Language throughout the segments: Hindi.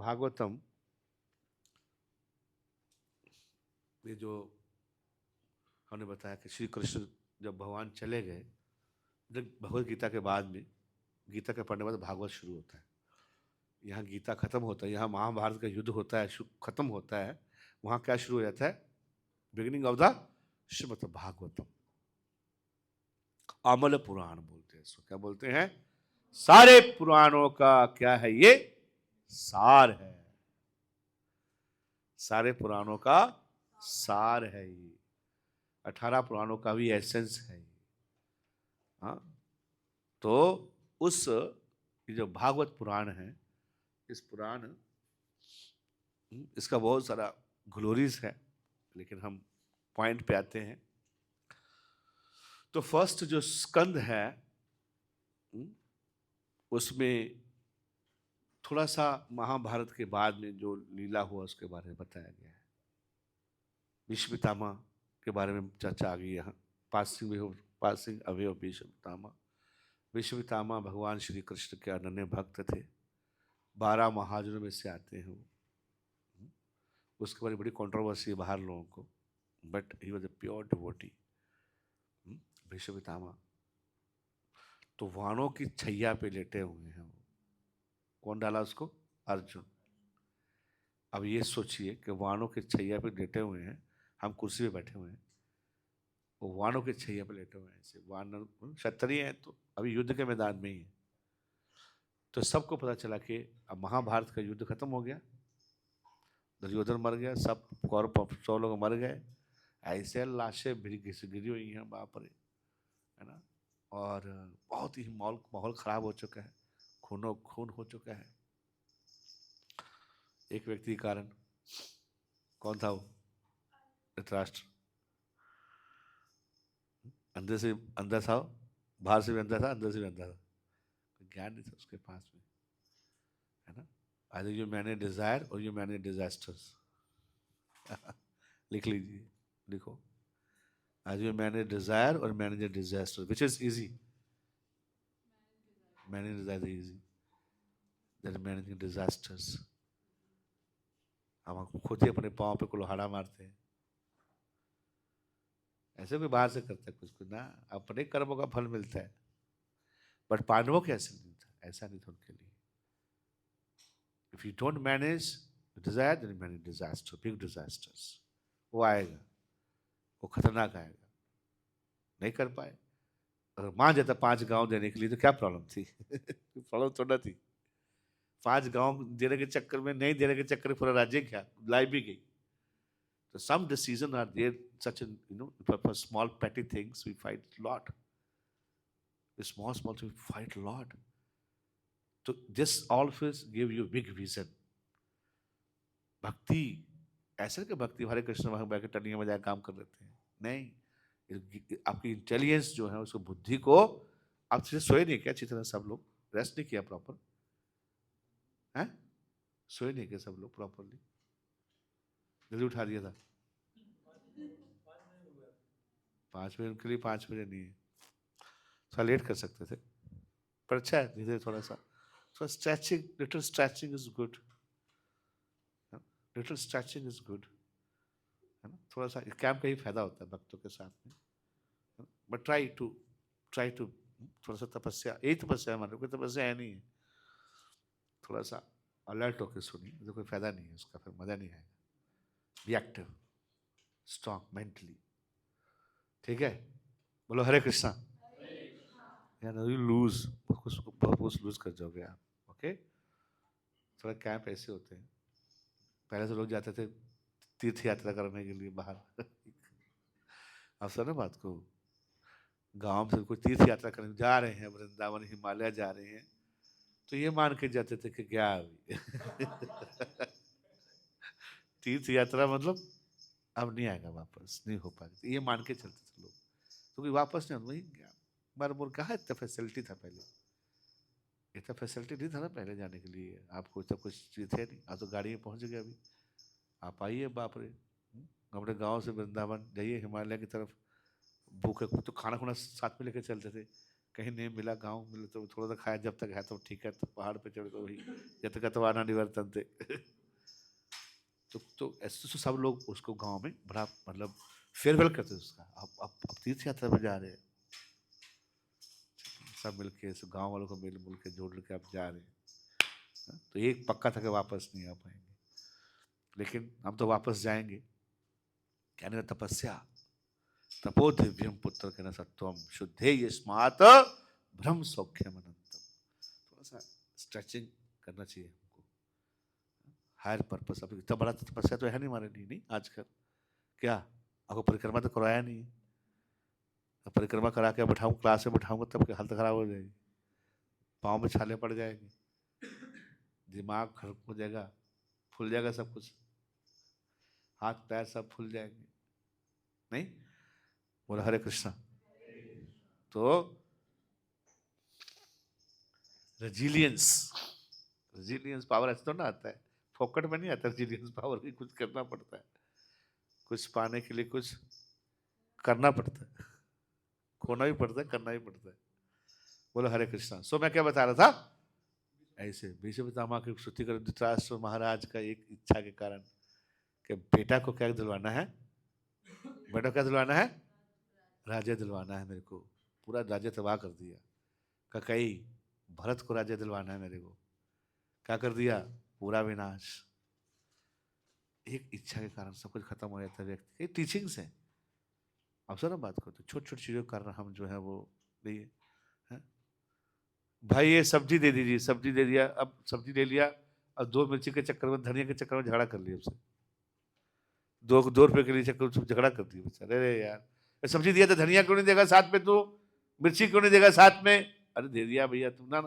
भागवतम, ये जो हमने बताया कि श्री कृष्ण जब भगवान चले गए, जब भगवत गीता के बाद में, गीता के पढ़ने के बाद भागवत शुरू होता है। यहाँ गीता खत्म होता है, यहाँ महाभारत का युद्ध होता है, खत्म होता है। वहाँ क्या शुरू हो जाता है? Beginning of the Shrimad Bhagavatam. Amal Puran बोलते हैं इसको। क्या बोलते हैं? सारे पुराणों का क्या है ये? सार है। सारे पुराणों का सार है ये। 18 पुराणों का भी एसेंस है ये। हाँ, तो उस ये जो भागवत पुराण है, इस पुराण, इसका बहुत सारा ग्लोरीज है, लेकिन हम पॉइंट पे आते हैं। तो फर्स्ट जो स्कंद है, उसमें थोड़ा सा महाभारत के बाद में जो लीला हुआ उसके बारे में बताया गया है। भीष्म पितामह के बारे में चर्चा आ गई यहाँ। Passing away of Bhishma Pitamah. Bhishma Pitamah भगवान श्री कृष्ण के अनन्य भक्त थे। 12 महाजनों में से आते हैं वो। उसके बारे में बड़ी कंट्रोवर्सी है बाहर लोगों को, but he was a pure devotee. Bhishma Pitamah तो वाणों की छैया पे लेटे हुए हैं वो। कौन डाला उसको? अर्जुन। अब ये सोचिए कि वाणों के छैया पे लेटे हुए हैं, हम कुर्सी पे बैठे हुए हैं, वो वाणों के छैया पे लेटे हुए हैं। ऐसे वानर क्षत्रिय हैं तो अभी युद्ध के मैदान में ही है। तो सबको पता चला कि अब महाभारत का युद्ध खत्म हो गया, दुर्योधन मर गया, सब कौरव 100 लोग मर गए। ऐसे लाशें गिरी हुई हैं, बाप रे, है ना। और बहुत ही माहौल माहौल खराब हो चुका है, खूनो खून हो चुका है। एक व्यक्ति के कारण। कौन था वो? धृतराष्ट्र। अंदर से अंदर था, बाहर से भी अंदर था, अंदर से भी अंदर था। ज्ञान नहीं था उसके पास में, है ना। आइदर यू मैनेज डिजायर और यू मैनेज डिजास्टर्स। लिख लीजिए, लिखो। आइदर यू मैनेज डिजायर और manage disaster, which is easy? Manage desire easy then managing disasters. हम खुद ही अपने पाँव पे कुल्हाड़ा मारते हैं। ऐसे कोई बाहर से करता है कुछ कुछ ना, अपने कर्मों का फल मिलता है। बट पांडवों के ऐसे नहीं था, ऐसा नहीं था उनके लिए। If you don't manage desire then manage disaster, big disasters. वो आएगा, वो खतरनाक आएगा। नहीं कर पाए, अगर मान जाता 5 गांव देने के लिए तो क्या प्रॉब्लम थी? प्रॉब्लम थोड़ा थी। 5 गांव देने के चक्कर में, नहीं देने के चक्कर में पूरा राज्य क्या लाई भी गई। तो some decisions are there, such an, for small petty things we fight a lot. The small things we fight a lot. So this always give you big vision. भक्ति ऐसा कि भक्ति हरे कृष्ण वहां बैठ के टनिया बजाय काम कर लेते हैं, नहीं। आपकी इंटेलिजेंस जो है, उसको बुद्धि को, आप सिर्फ सोए नहीं क्या अच्छी तरह? सब लोग रेस्ट नहीं किया प्रॉपर है? सोए नहीं क्या सब लोग प्रॉपरली? जल्दी उठा दिया था। 5 बजे उनके लिए 5 बजे नहीं है, थोड़ा लेट कर सकते थे, पर अच्छा है धीरे थोड़ा सा। So stretching, little stretching is good. Little stretching is good, है ना। थोड़ा सा कैंप का ही फायदा होता है भक्तों के साथ में। बट ट्राई टू थोड़ा सा तपस्या, यही तपस्या है, हमारे कोई तपस्या है नहीं है। थोड़ा सा अलर्ट होकर सुनिए, तो कोई फायदा नहीं है उसका, फिर मजा नहीं आएगा। बी एक्टिव, स्ट्रॉन्ग मेंटली, ठीक है। बोलो हरे कृष्णा। यार यू लूज, बहुत कुछ लूज कर जाओगे आप, ओके। थोड़ा कैंप ऐसे होते हैं, पहले से लोग जाते थे तीर्थ यात्रा करने के लिए बाहर। आप सुनो बात को, गांव से कोई तीर्थ यात्रा करने जा रहे हैं, वृंदावन हिमालय जा रहे हैं, तो ये मान के जाते थे कि क्या अभी। तीर्थ यात्रा मतलब अब नहीं आएगा वापस, नहीं हो पाएगा, ये मान के चलते थे लोग। तो कोई वापस नहीं, वही गया। बार बोल कहा इतना फैसिलिटी था पहले, इतना फैसिलिटी नहीं था ना पहले जाने के लिए। आपको इतना कुछ चीज थे नहीं, आप तो गाड़ी में पहुंच गए अभी। आप आइए, बाप रे, अपने गांव से वृंदावन जाइए, हिमालय की तरफ। भूखे तो खाना खुना साथ में लेके चलते थे, कहीं नहीं मिला, गांव मिले तो थोड़ा सा खाया, जब तक है तो ठीक है, तो पहाड़ पे चढ़े तो वही यत गतवाना निवर्तन थे। तो ऐसे तो सब लोग उसको गांव में बड़ा मतलब फेयरवेल करते थे उसका। अब तीर्थ यात्रा में जा रहे हैं, सब मिलके गांव वालों को मिल मिल के जोड़ के आप जा रहे हैं, तो एक पक्का था कि वापस नहीं आ पाएंगे, लेकिन हम तो वापस जाएंगे। कहने का तपस्या तपो दिव्यम पुत्र के न सत्वम शुद्धे यस्मात् ब्रह्म सौख्यम अनंतम। थोड़ा सा स्ट्रेचिंग करना चाहिए हमको, हायर पर्पस। अब इतना बड़ा तपस्या तो है नहीं हमारे लिए, नहीं आजकल क्या आपको परिक्रमा तो करवाया नहीं, परिक्रमा करा के बैठाऊं क्लास में बैठाऊंगा तब हालत खराब हो जाएगी, पाँव में छाले पड़ जाएंगे, दिमाग खराब हो जाएगा, फूल जाएगा सब कुछ, हाथ पैर सब फूल जाएंगे। नहीं बोला हरे कृष्णा। तो रेजिलियंस, रेजिलियंस पावर ऐसे तो ना आता है, फोकट में नहीं आता रेजिलियंस पावर की, कुछ करना पड़ता है, कुछ पाने के लिए कुछ करना पड़ता है, खोना भी पड़ता है, करना भी पड़ता है। बोलो हरे कृष्णा। सो मैं क्या बता रहा था, ऐसे भीष्म पितामह की स्तुति कर धृतराष्ट्र महाराज का एक इच्छा के कारण कि बेटा को क्या दिलवाना है, बेटा क्या दिलवाना है, राज्य दिलवाना है मेरे को, पूरा राज्य तबाह कर दिया। कई भरत को राज्य दिलवाना है मेरे को, क्या कर दिया, पूरा विनाश। एक इच्छा के कारण सब कुछ खत्म हो जाता है व्यक्ति। ये टीचिंग्स है, अब सर बात करते छोटी छोटी चीजों के कारण हम जो है वो नहीं है। भाई ये सब्जी दे दीजिए, सब्जी दे दिया, अब सब्जी ले लिया, अब 2 मिर्ची के चक्कर में, धनिया के चक्कर में झगड़ा कर लिया उससे, 2 रुपए के लिए चक्कर में झगड़ा कर दिया बेचारा। अरे यार सब्जी दिया तो धनिया क्यों नहीं देगा साथ में, तू मिर्ची क्यों नहीं देगा साथ में, अरे दे दिया भैया तुम ना।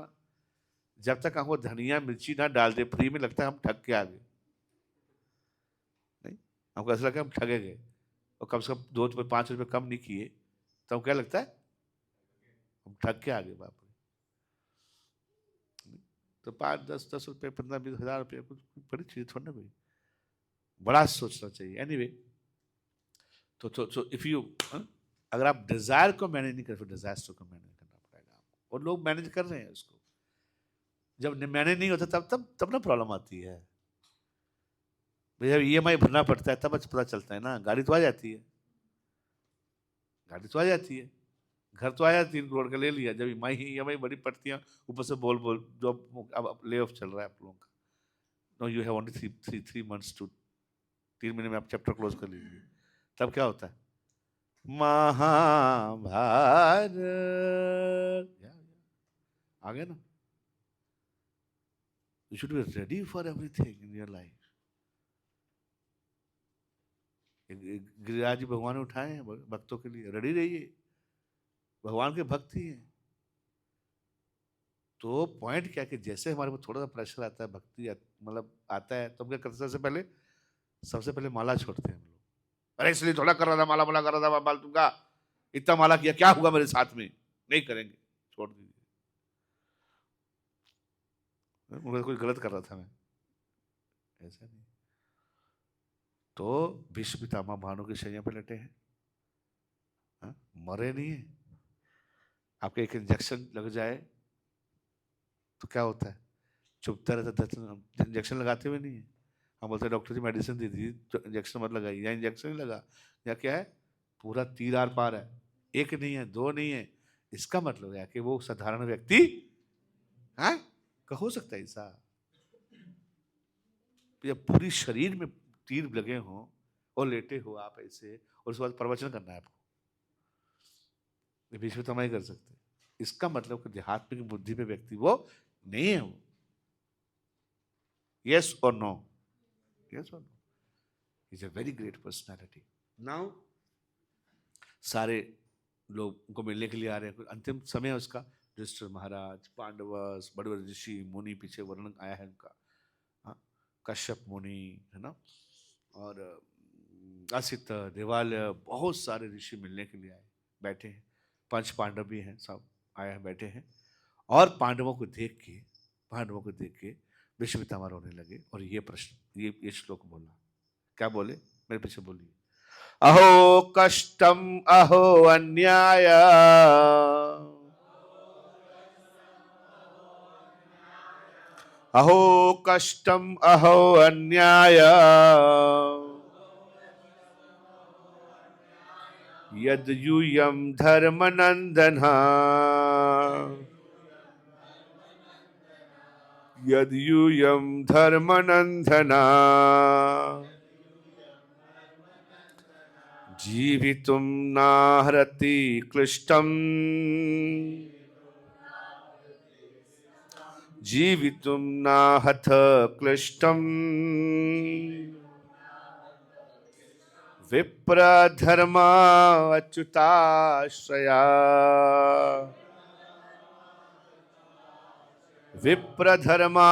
जब तक हमको धनिया मिर्ची ना डाल दे फ्री में, लगता है हम ठग के आ गए, नहीं हमको ऐसा लगता है हम ठगे गए, और कम से कम 2 रुपए 5 रुपए कम नहीं किए तो क्या लगता है हम ठग के आ गए बाप रे। तो 5 10 10 रुपए 15 20 हजार रुपये कुछ बड़ी चीज थोड़ी ना कोई, बड़ा सोचना चाहिए। एनीवे तो इफ यू अगर आप डिजायर को मैनेज नहीं कर, फिर डिजास्टर को मैनेज करना पड़ेगा आपको, और लोग मैनेज कर रहे हैं उसको। जब मैनेज नहीं होता तब ना प्रॉब्लम आती है। जब ईएमआई भरना पड़ता है तब पता चलता है ना, गाड़ी तो आ जाती है, गाड़ी तो आ जाती है, घर तो आया 3 करोड़ का ले लिया, जब ईएमआई बड़ी पड़ती है, ऊपर से बोल जॉब अब ले ऑफ चल रहा है आप लोगों का, no you have only 3 months to 3 महीने में आप चैप्टर क्लोज कर लीजिए, तब क्या होता है, महाभारत आ गया ना। You should be ready for everything in your life. Giriraj ji भगवान उठाए हैं भक्तों के लिए, रेडी रहिए, भगवान के भक्त ही हैं। तो पॉइंट क्या कि जैसे हमारे को थोड़ा सा प्रेशर आता है, भक्ति मतलब आता है, तो हम क्या करते हैं, सबसे पहले माला छोड़ते हैं हम लोग। अरे इसलिए थोड़ा कर रहा था, माला माला कर रहा था, फालतू का इतना माला किया, क्या हुआ मेरे साथ में, नहीं करेंगे, छोड़ दीजिए, कोई गलत कर रहा था मैं, ऐसा नहीं। तो भीष्म पितामह भानु की शैया पे लेटे हैं, हा? मरे नहीं है। आपके एक इंजेक्शन लग जाए तो क्या होता है, चुपता रहता, इंजेक्शन लगाते हुए नहीं है। हम बोलते हैं डॉक्टर जी मेडिसिन दे दीजिए, तो इंजेक्शन मत लगाइए, या इंजेक्शन ही लगा, या क्या है, पूरा तीर आर पार है, एक नहीं है, 2 नहीं है। इसका मतलब है कि वो साधारण व्यक्ति है, हो सकता है ऐसा, जब पूरी शरीर में तीर लगे हों और लेटे हो आप ऐसे, और उसके बाद प्रवचन करना है आपको, बीच में तो हम नहीं कर सकते। इसका मतलब कि आध्यात्मिक बुद्धि पे व्यक्ति वो नहीं है वो। यस और नो, यस और no, is a very great personality. Now सारे लोग उनको मिलने के लिए आ रहे हैं, अंतिम समय है उसका। युधिष्ठिर महाराज, पांडवस, बड़े बड़े ऋषि मुनि, पीछे वर्णन आया है उनका, हाँ, कश्यप मुनि है ना, और असित, देवालय, बहुत सारे ऋषि मिलने के लिए आए, बैठे हैं, 5 पांडव भी हैं, सब आए हैं, बैठे हैं। और पांडवों को देख के भीष्म पितामह रोने लगे, और ये प्रश्न, ये श्लोक बोला, क्या बोले, मेरे पीछे बोलिए, अहो कष्टम अहो अन्याय अहो कष्टम अहो अन्याय यद यूयम धर्मनंदन यद यूयम धर्मनंदन जीवितुम नाहरति क्लिष्टम जीवितुम नाहथ क्लिष्टम विप्रधर्मा अच्युताश्रया विप्रधर्मा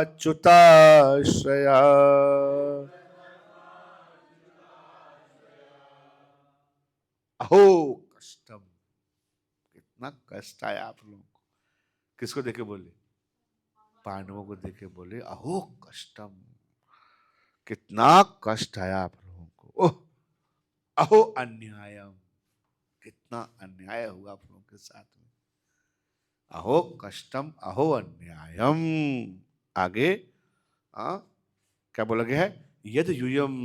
अच्युताश्रया। अहो कष्टम, कितना कष्ट आया आप लोगों को। किसको देखे बोले? पांडवों को देखे बोले अहो कष्टम, कितना कष्ट आया आप लोगों को। ओह अहो अन्यायम, कितना अन्याय हुआ आप लोगों के साथ में। अहो कष्टम अहो अन्यायम। आगे क्या बोला गया है? यद यूयम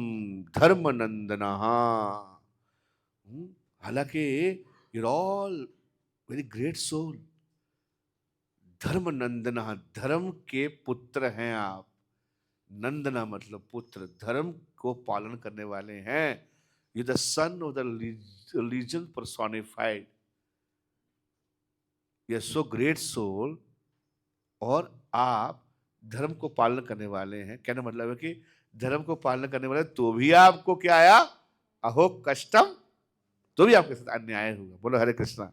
धर्म नंदना। हालांकि you're all very great soul. धर्म नंदना, धर्म के पुत्र हैं आप। नंदना मतलब पुत्र, धर्म को पालन करने वाले हैं। You the son of the religion personified. You are so great soul, और आप धर्म को पालन करने वाले हैं। कहने मतलब है कि धर्म को पालन करने वाले, तो भी आपको क्या आया? अहो कष्टम, तो भी आपके साथ अन्याय हुआ। बोलो हरे कृष्णा।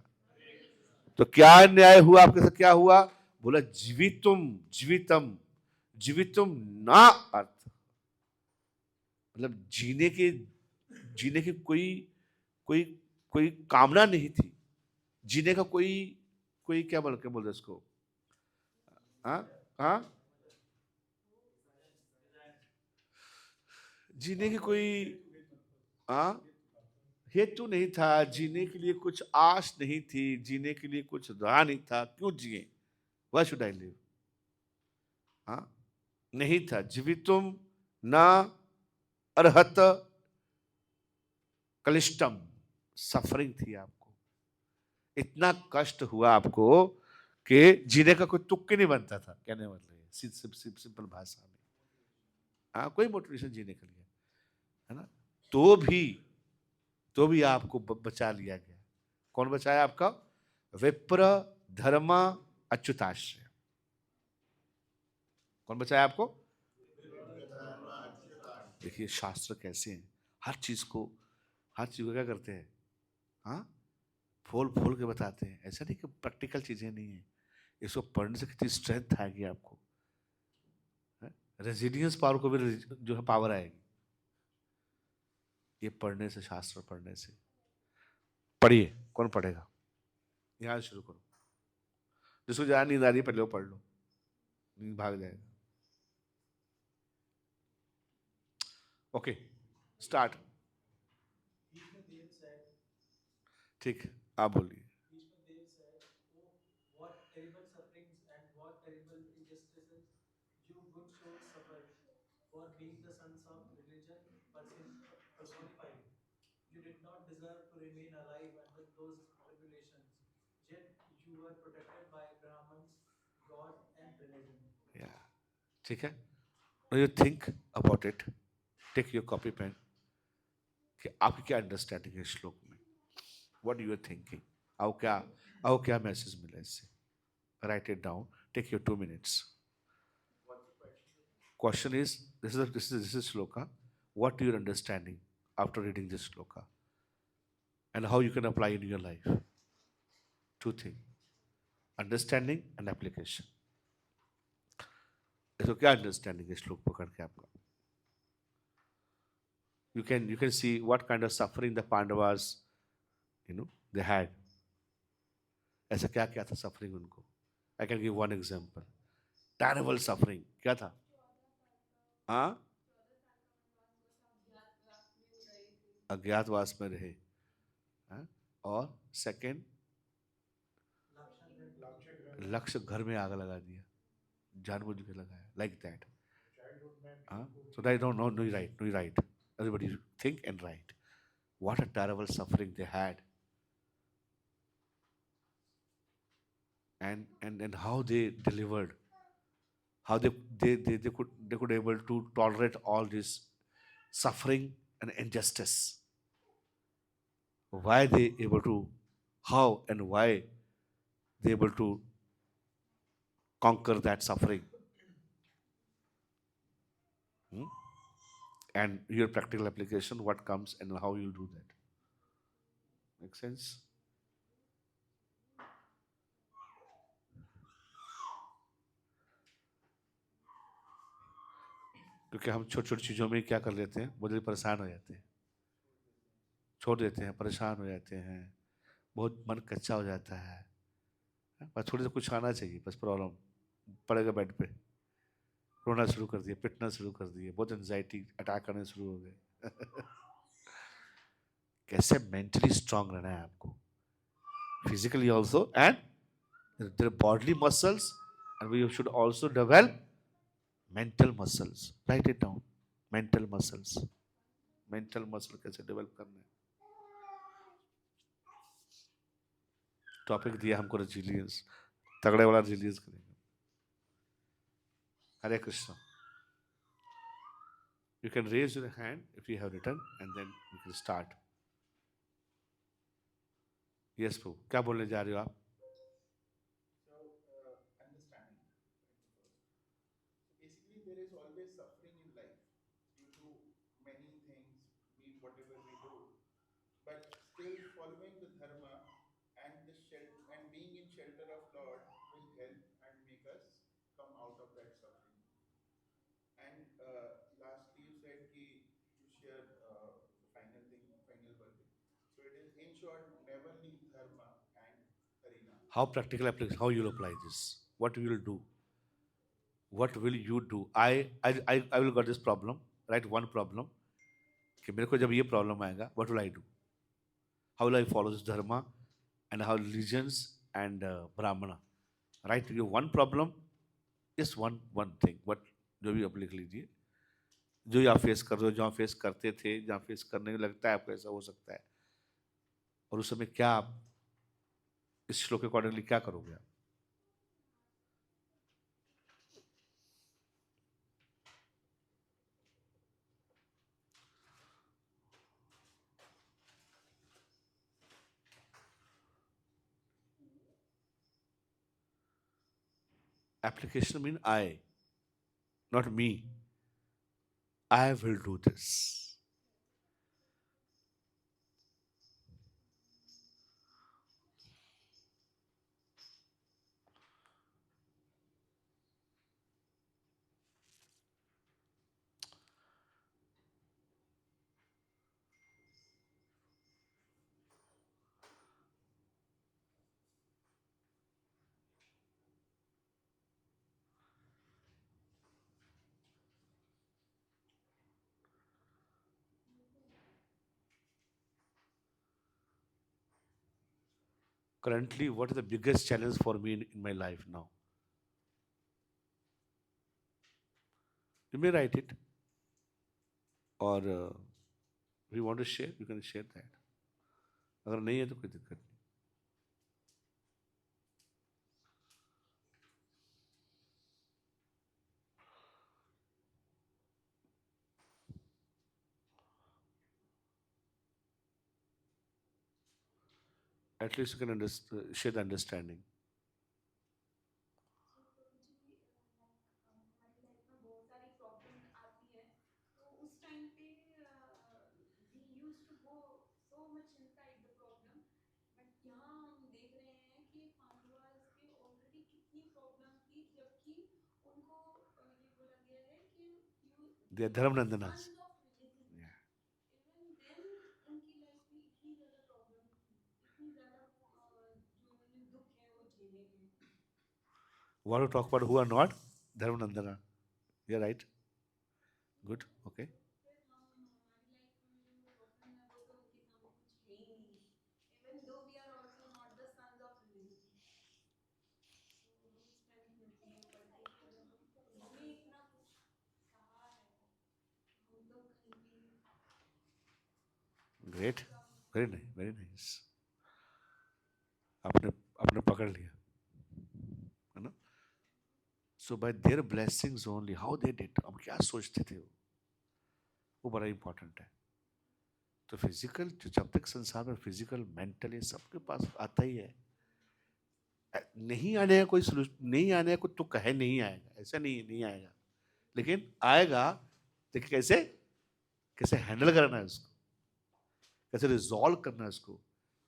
तो क्या अन्याय हुआ आपके साथ? क्या हुआ? बोला जीवितुम, जीवितम, जीवितुम ना अर्थ मतलब जीने की कोई कोई कोई कामना नहीं थी। जीने का कोई कोई क्या बोलते इसको? हाँ हाँ, जीने की कोई हाँ हेतु नहीं था। जीने के लिए कुछ आश नहीं थी। जीने के लिए कुछ रहा नहीं था। क्यों जिए? Why should I live? हाँ, नहीं था। जीवितुम ना अर्हत कलिष्टम, सफरिंग थी आपको। इतना कष्ट हुआ आपको कि जीने का कोई तुक्के नहीं बनता था। कहने मतलब सिंपल भाषा में, हाँ, कोई मोटिवेशन जीने के लिए, है ना। तो भी तो भी आपको बचा लिया गया। कौन बचाया आपका? विप्र धर्म अच्युताश्रय। कौन बचाया आपको? देखिए शास्त्र कैसे हैं, हर चीज को क्या करते हैं? हाँ, फोल फोल के बताते हैं। ऐसा नहीं कि प्रैक्टिकल चीजें नहीं है। इसको पढ़ने से कितनी स्ट्रेंथ आएगी आपको, रेजिलियंस पावर को भी जो है पावर आएगी ये पढ़ने से, शास्त्र पढ़ने से। पढ़िए, कौन पढ़ेगा? यहाँ से शुरू करो। जिसको ज्यादा नींद आ रही है पहले वो पढ़ लो, नींद भाग जाएगा। Okay start. ठीक, आप बोलिए। ठीक है, you think about it, take your copy pen कि आपकी क्या अंडरस्टैंडिंग है श्लोक में। What you are thinking? आओ क्या मैसेज मिला इससे? Write it down, take your 2 minutes। Question is, this is shloka. What your understanding after reading this shloka, and how you can apply in your life? Two things: understanding and application. So, क्या understanding है श्लोक पकड़ के आपका? You can see what kind of suffering the Pandavas, they had. ऐसा क्या क्या था suffering उनको? I can give one example. Terrible suffering. क्या था? हाँ, अज्ञातवास में रहे। हाँ? और सेकंड, लक्ष्य घर में आग लगा दिया। जानबूझ के लगाया, like that. Huh? So I don't know, no, you're right, no, you're right. Everybody think and write. What a terrible suffering they had, and how they delivered, how they could able to tolerate all this suffering and injustice. Why they able to, how and why they able to conquer that suffering? Hmm? And your practical application, what comes and how you'll do that. Make sense? क्योंकि हम छोटी छोटी चीज़ों में क्या कर लेते हैं, बहुत जल्दी परेशान हो जाते हैं, छोड़ देते हैं, परेशान हो जाते हैं, बहुत मन कच्चा हो जाता है। बस थोड़ी सा कुछ आना चाहिए, बस प्रॉब्लम पड़ेगा बेड पे, रोना शुरू कर दिए, पिटना शुरू कर दिए, बहुत एंजाइटी अटैक करने शुरू हो गए। कैसे मेंटली स्ट्रांग रहना है आपको, physically also, and their bodily muscles, and we should also develop mental muscles. Write it down. Mental muscles. Mental muscle कैसे डेवलप करना है? टॉपिक दिया हमको रेजिलियंस, तगड़े वाला रेजिलियंस करेंगे। हरे Krishna. You can raise your hand if you have written, and then we can start. Yes, प्रभु, क्या बोलने जा रहे हो आप? How practical application? How you will apply this? What you will do? What will you do? I will got this problem. Write one problem. कि मेरे को जब ये प्रॉब्लम आएगा, what will I do? How will I follow this dharma and how religions and brahmana? Right? You one problem, just one thing. What जो भी आप लिख लीजिए, जो आप फेस कर रहे हो, जहाँ फेस करते थे, जहाँ फेस करने में लगता है आपको ऐसा हो सकता है, और उस समय क्या आप इस श्लोक के अकॉर्डिंगली क्या करोगे आप? Application mean I, not me. I will do this. Currently, what is the biggest challenge for me in my life now? You may write it, or if you want to share, you can share that. अगर नहीं है तो कोई दिक्कत नहीं. At least you can share the understanding. They are Dharmanandanas. Yeah. Want to talk about who are not Dharmanandana? Yeah, right. Good. Okay. Great, very nice, very nice. आपने आपने पकड़ लिया, है ना? So by their blessings only, how they did, अब क्या सोचते थे वो बड़ा इंपॉर्टेंट है। तो फिजिकल, जो जब तक संसार में फिजिकल मेंटल ये सबके पास आता ही है, नहीं आने का कोई सोल्यूशन नहीं, आने का कोई तो कहे नहीं आएगा, ऐसा नहीं नहीं आएगा, लेकिन आएगा। देखिए कैसे कैसे हैंडल करना है उसको, कैसे रिजॉल्व करना है उसको,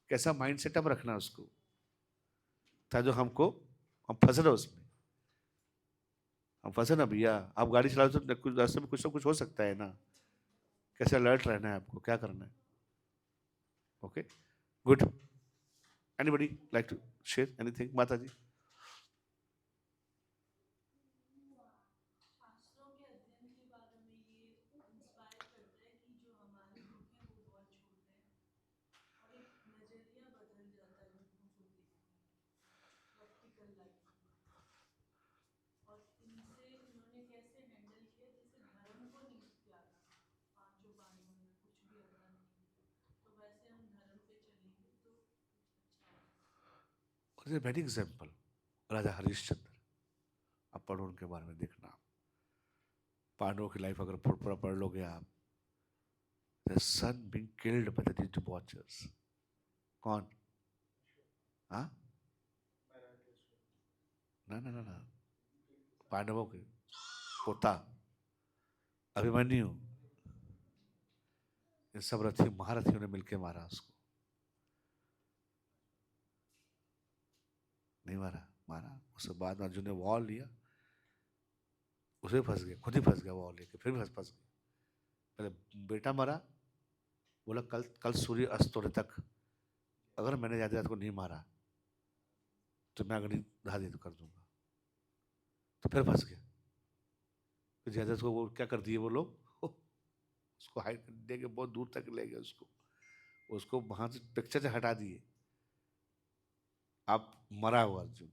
कैसा माइंड सेटअप रखना है उसको, था जो हम फंस रहे उसमें, हम फंसे ना भैया। आप गाड़ी चला तो कुछ रास्ते में कुछ ना कुछ हो सकता है ना, कैसे अलर्ट रहना है आपको, क्या करना है। Okay, good. Anybody like to share anything, माता जी? वेरी एग्जाम्पल, राजा हरिश्चंद्र, आप पढ़ो उनके बारे में, देखना पांडवों की लाइफ अगर पूरा पढ़ लोगे आप, the son being killed by the debauchers. कौन? हाँ, ना ना ना ना, पांडवों के पोता अभिमन्यु, इन सब रथी महारथियों ने मिलके मारा उसको, नहीं मारा, मारा। उसके बाद अर्जुन ने वॉर लिया, उसे फंस गया, खुद ही फंस गया वॉर लेके, फिर भी फंस गया। पहले बेटा मरा, बोला कल कल सूर्य अस्त होने तक अगर मैंने जाते को नहीं मारा तो मैं अग्नि धादी तो कर दूंगा, तो फिर फंस गया। फिर जयद्रथ को वो क्या कर दिए वो लोग, उसको हाइड दे के बहुत दूर तक ले गए उसको, उसको वहां से पिक्चर से हटा दिए। आप मरा हुआ अर्जुन,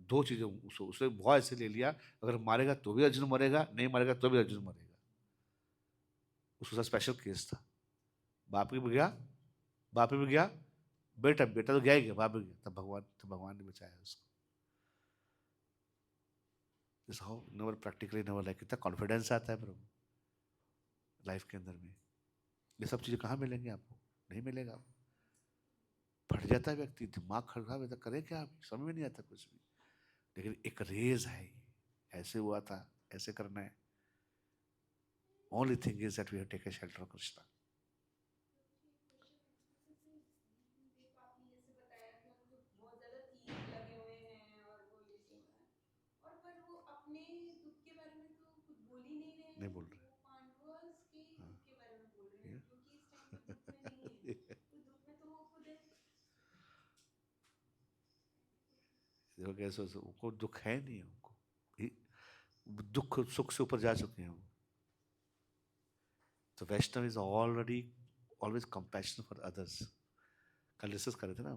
दो चीजें उसको उसने बहुत ऐसे ले लिया, अगर मारेगा तो भी अर्जुन मरेगा, नहीं मारेगा तो भी अर्जुन मरेगा। उसका स्पेशल केस था। बाप भी गया, बाप भी गया, बेटा बेटा तो गया ही गया, बाप भी गया, तब भगवान ने बचाया उसको। This how never practically never like, कितना कॉन्फिडेंस आता है प्रभु लाइफ के अंदर में। ये सब चीजें कहाँ मिलेंगी आपको? नहीं मिलेगा आपको। फट जाता है व्यक्ति, दिमाग खराब है, तो करे क्या, आप समझ में नहीं आता कुछ भी। लेकिन एक रेज है, ऐसे हुआ था, ऐसे करना है। Only thing is that we have taken shelter of Krishna. नहीं बोल रहे, देखो कैसे उनको दुख है नहीं, उनको दुख सुख से ऊपर जा चुके हैं वो। तो Vaishnav is already always compassion for others. कल डिस्कस कर रहे थे ना,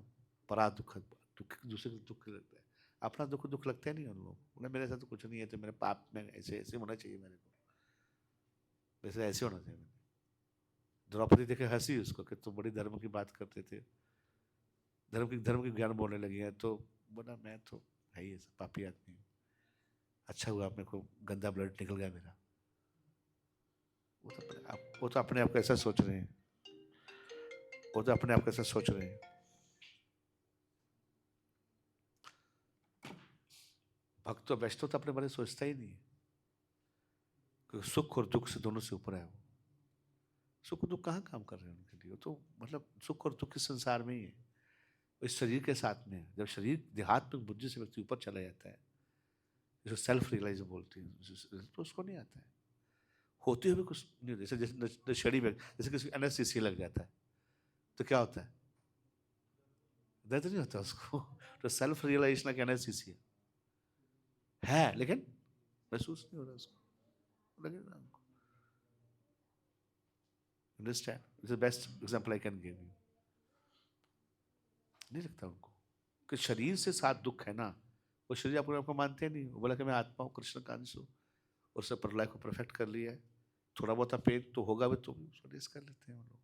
परा दुख, दुख दूसरे को दुख लगता है, अपना दुख दुख लगता है नहीं उन लोग, उन्हें मेरे साथ तो कुछ नहीं है, तो मेरे पाप में ऐसे ऐसे होना चाहिए मेरे को, वैसे ऐसे होना चाहिए। द्रौपदी देखे हंसी उसको कि तुम बड़ी धर्म की बात करते थे, धर्म की ज्ञान बोलने लगी है, तो बोला मैं तो है ही ऐसा पापी आदमी हूँ, अच्छा हुआ अपने को गंदा ब्लड निकल गया मेरा। वो तो अपने आप कैसा सोच रहे हैं, वो तो अपने आप कैसा सोच रहे हैं। भक्त तो वैष्णव तो अपने बारे में सोचता ही नहीं है, क्योंकि सुख और दुख से दोनों से ऊपर है वो। सुख और दुख कहाँ काम कर रहे हैं उनके लिए, तो मतलब सुख और दुख के संसार में ही है, इस शरीर के साथ में है। जब शरीर देहात्मक बुद्धि से व्यक्ति ऊपर चला जाता है, जो सेल्फ रियलाइज बोलते हैं, तो उसको नहीं आता है, होते हुए कुछ नहीं होता। जैसे शरीर में जैसे किसी एनेस्थीसिया लग जाता है तो क्या होता है, दर्द नहीं होता उसको। तो सेल्फ रियलाइजेशन का एनेस्थीसिया है, लेकिन महसूस नहीं हो रहा उसको, लगेगा हमको। Understand, it's the best example I can give you. नहीं लगता उनको कि शरीर से साथ दुख है ना, वो शरीर अपने आपको मानते नहीं। वो बोला कि मैं आत्मा हूँ, कृष्ण का अंश हूँ, और सब लाइफ को परफेक्ट कर लिया है, थोड़ा बहुत पेन तो होगा भी, तो भी उसको रेस कर लेते हैं वो लोग।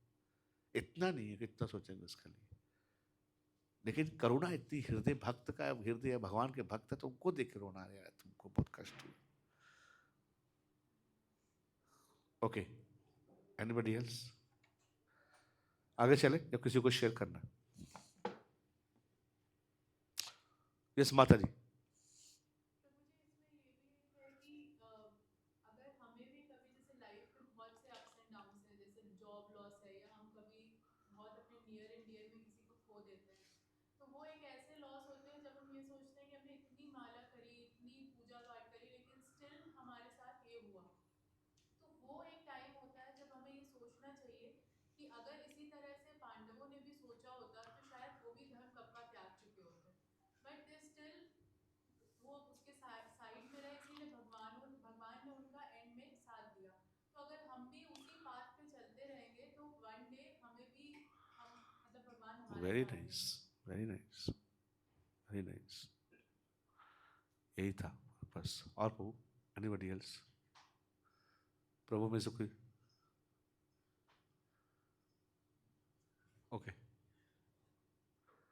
इतना नहीं है कि इतना सोचेंगे उसके लिए, लेकिन करुणा इतनी, हृदय भक्त का हृदय भगवान के भक्त है तो उनको देख के रोना आ रहा है, तुमको बहुत कष्ट हुआ। Okay, anybody else? आगे चले या किसी को शेयर करना? यस माता जी। Very nice, very nice, very nice. यही था बस। और प्रभु, एनीबडी एल्स? प्रभु में से कोई? ओके।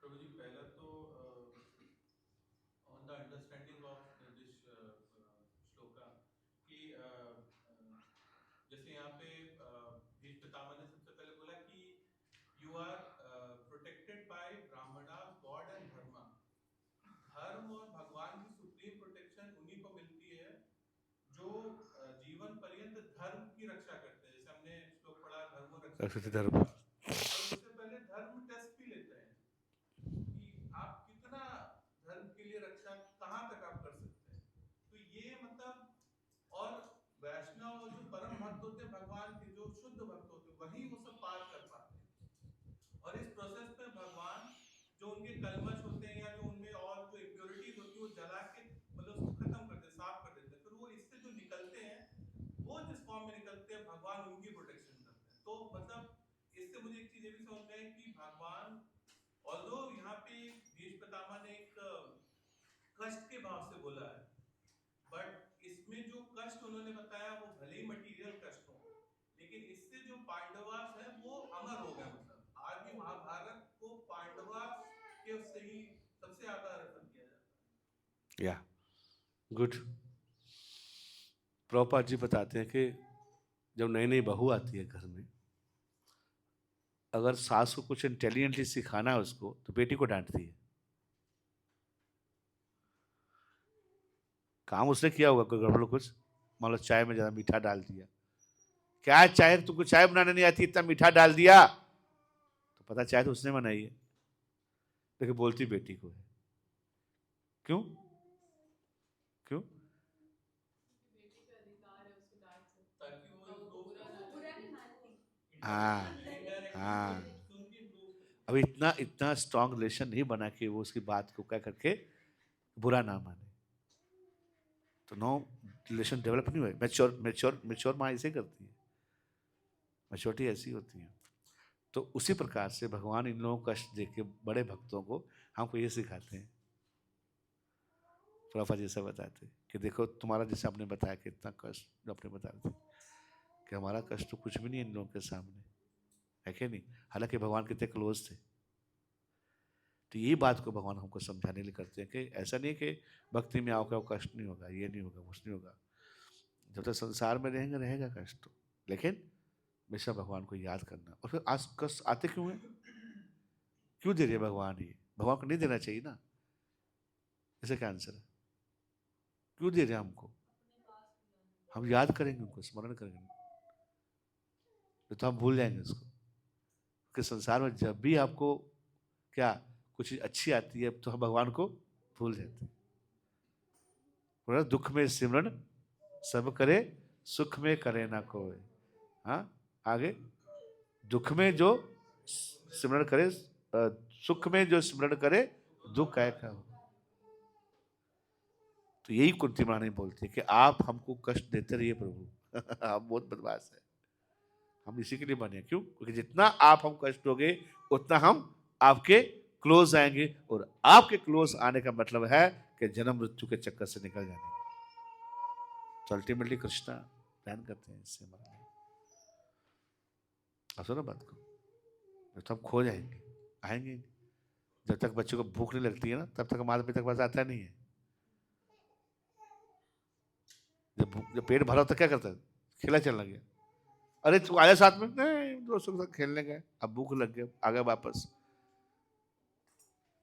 प्रभु जी, पहला तो on the understanding of this shloka कि जैसे यहाँ पे भीष्म पितामह ने सबसे पहले बोला कि you are protected by brahmanas God and dharma. धर्म और भगवान की सुप्रीम प्रोटेक्शन उन्हीं को मिलती है जो जीवन पर्यंत धर्म की रक्षा करते हैं। जैसे हमने श्लोक पढ़ा, धर्मो रक्षित धर्म। रक्षिता, पर उससे पहले धर्म टेस्ट भी लेते हैं कि आप कितना धर्म के लिए रक्षा कहाँ तक आप कर सकते हैं। तो ये मतलब, और वैष्णव जो परम भक्त होते हैं भगवान के, जो शुद्ध भक्त होते हैं, वही वो सब पार कर पाते हैं। और इस प्रोसेस में भगवान जो उनके कलमश होते हैं या जो उनमें और जो इम्प्योरिटीज होती है वो जला के मतलब उसको खत्म कर देते, साफ कर देते हैं। फिर वो इससे जो निकलते हैं, वो जिस फॉर्म में निकलते हैं, भगवान उनकी प्रोटेक्शन करते हैं। तो मतलब इससे मुझे एक चीज ये भी समझ में है कि भगवान, ऑल्दो यहाँ पे भीष्म पितामह ने एक कष्ट के भाव से बोला है, बट इसमें जो कष्ट उन्होंने बताया वो भले ही मटीरियल कष्ट हो, लेकिन इससे जो पांडवास है वो अमर हो गए। मतलब आज भी महाभारत को पांडवास के उससे ही सबसे ज्यादा रेफर किया जाता है। या गुड। प्रभुपाद जी बताते हैं कि जब नई नई बहू आती है घर में, अगर सास को कुछ इंटेलिजेंटली सिखाना है उसको, तो बेटी को डांटती है। काम उसने किया होगा कोई गड़बड़ कुछ, मान लो चाय में ज्यादा मीठा डाल दिया, क्या चाय, तुमको चाय बनाने नहीं आती, इतना मीठा डाल दिया, तो पता चाय तो उसने बनाई है, लेकिन बोलती बेटी को है। क्यों? क्यों? ताकि वो improve हाँ indirectly हाँ। उनकी improve करती है। अब इतना इतना स्ट्रांग रिलेशन नहीं बना कि वो उसकी बात को कह करके बुरा ना माने, तो नो रिलेशन डेवलप नहीं हुआ। मैच्योर मैच्योर मैच्योर माँ ऐसे करती है, मैच्योरिटी ऐसी होती है। तो उसी प्रकार से भगवान इन लोगों को कष्ट देके बड़े भक्तों को हमको ये सिखाते हैं। प्रभुपाद जी सब बताते हैं कि देखो तुम्हारा, जैसे आपने बताया कि इतना कष्ट जो आपने बताया था कि हमारा कष्ट तो कुछ भी नहीं इन लोगों के सामने, है कि नहीं? हालांकि भगवान कितने क्लोज थे। तो ये बात को भगवान हमको समझाने के लिए करते हैं कि ऐसा नहीं कि भक्ति में आओगे वो कष्ट नहीं होगा, ये नहीं होगा, कुछ नहीं होगा। जब तक संसार में रहेंगे रहेगा कष्ट तो, लेकिन हमेशा भगवान को याद करना। और फिर आज कष्ट आते क्यों है? क्यों दे रहे भगवान? ये भगवान को नहीं देना चाहिए ना, इसका क्या आंसर है? क्यों दे रहे हमको? हम याद करेंगे उनको, स्मरण करेंगे, तो हम भूल जाएंगे उसको। कि संसार में जब भी आपको क्या कुछ चीज अच्छी आती है तो हम भगवान को भूल जाते हैं। बोला दुख में सिमरन सब करे, सुख में करे ना कोई। हाँ, आगे, दुख में जो सिमरन करे, सुख में जो सिमरन करे, दुख है का हो। तो यही कुंती महारानी बोलती है कि आप हमको कष्ट देते रहिए प्रभु आप बहुत बदमाश है, हम इसी के लिए बने। क्यों? क्योंकि जितना आप हम कष्ट दोगे उतना हम आपके क्लोज आएंगे, और आपके क्लोज आने का मतलब है कि जन्म मृत्यु के चक्कर से निकल जाने। तो अल्टीमेटली कृष्णा प्लान करते हैं इससे हमारे लिए। आप सुनो बात को। तो हम खो जाएंगे, आएंगे ही नहीं। जब तक बच्चे को भूख नहीं लगती है ना, तब तक माता पिता के पास आता नहीं है। जब पेट भरा तो क्या करता है, खेला चलने गया, अरे तू आया साथ में, नहीं दोस्तों के साथ खेलने गए, अब भूख लग गया, आ गए वापस,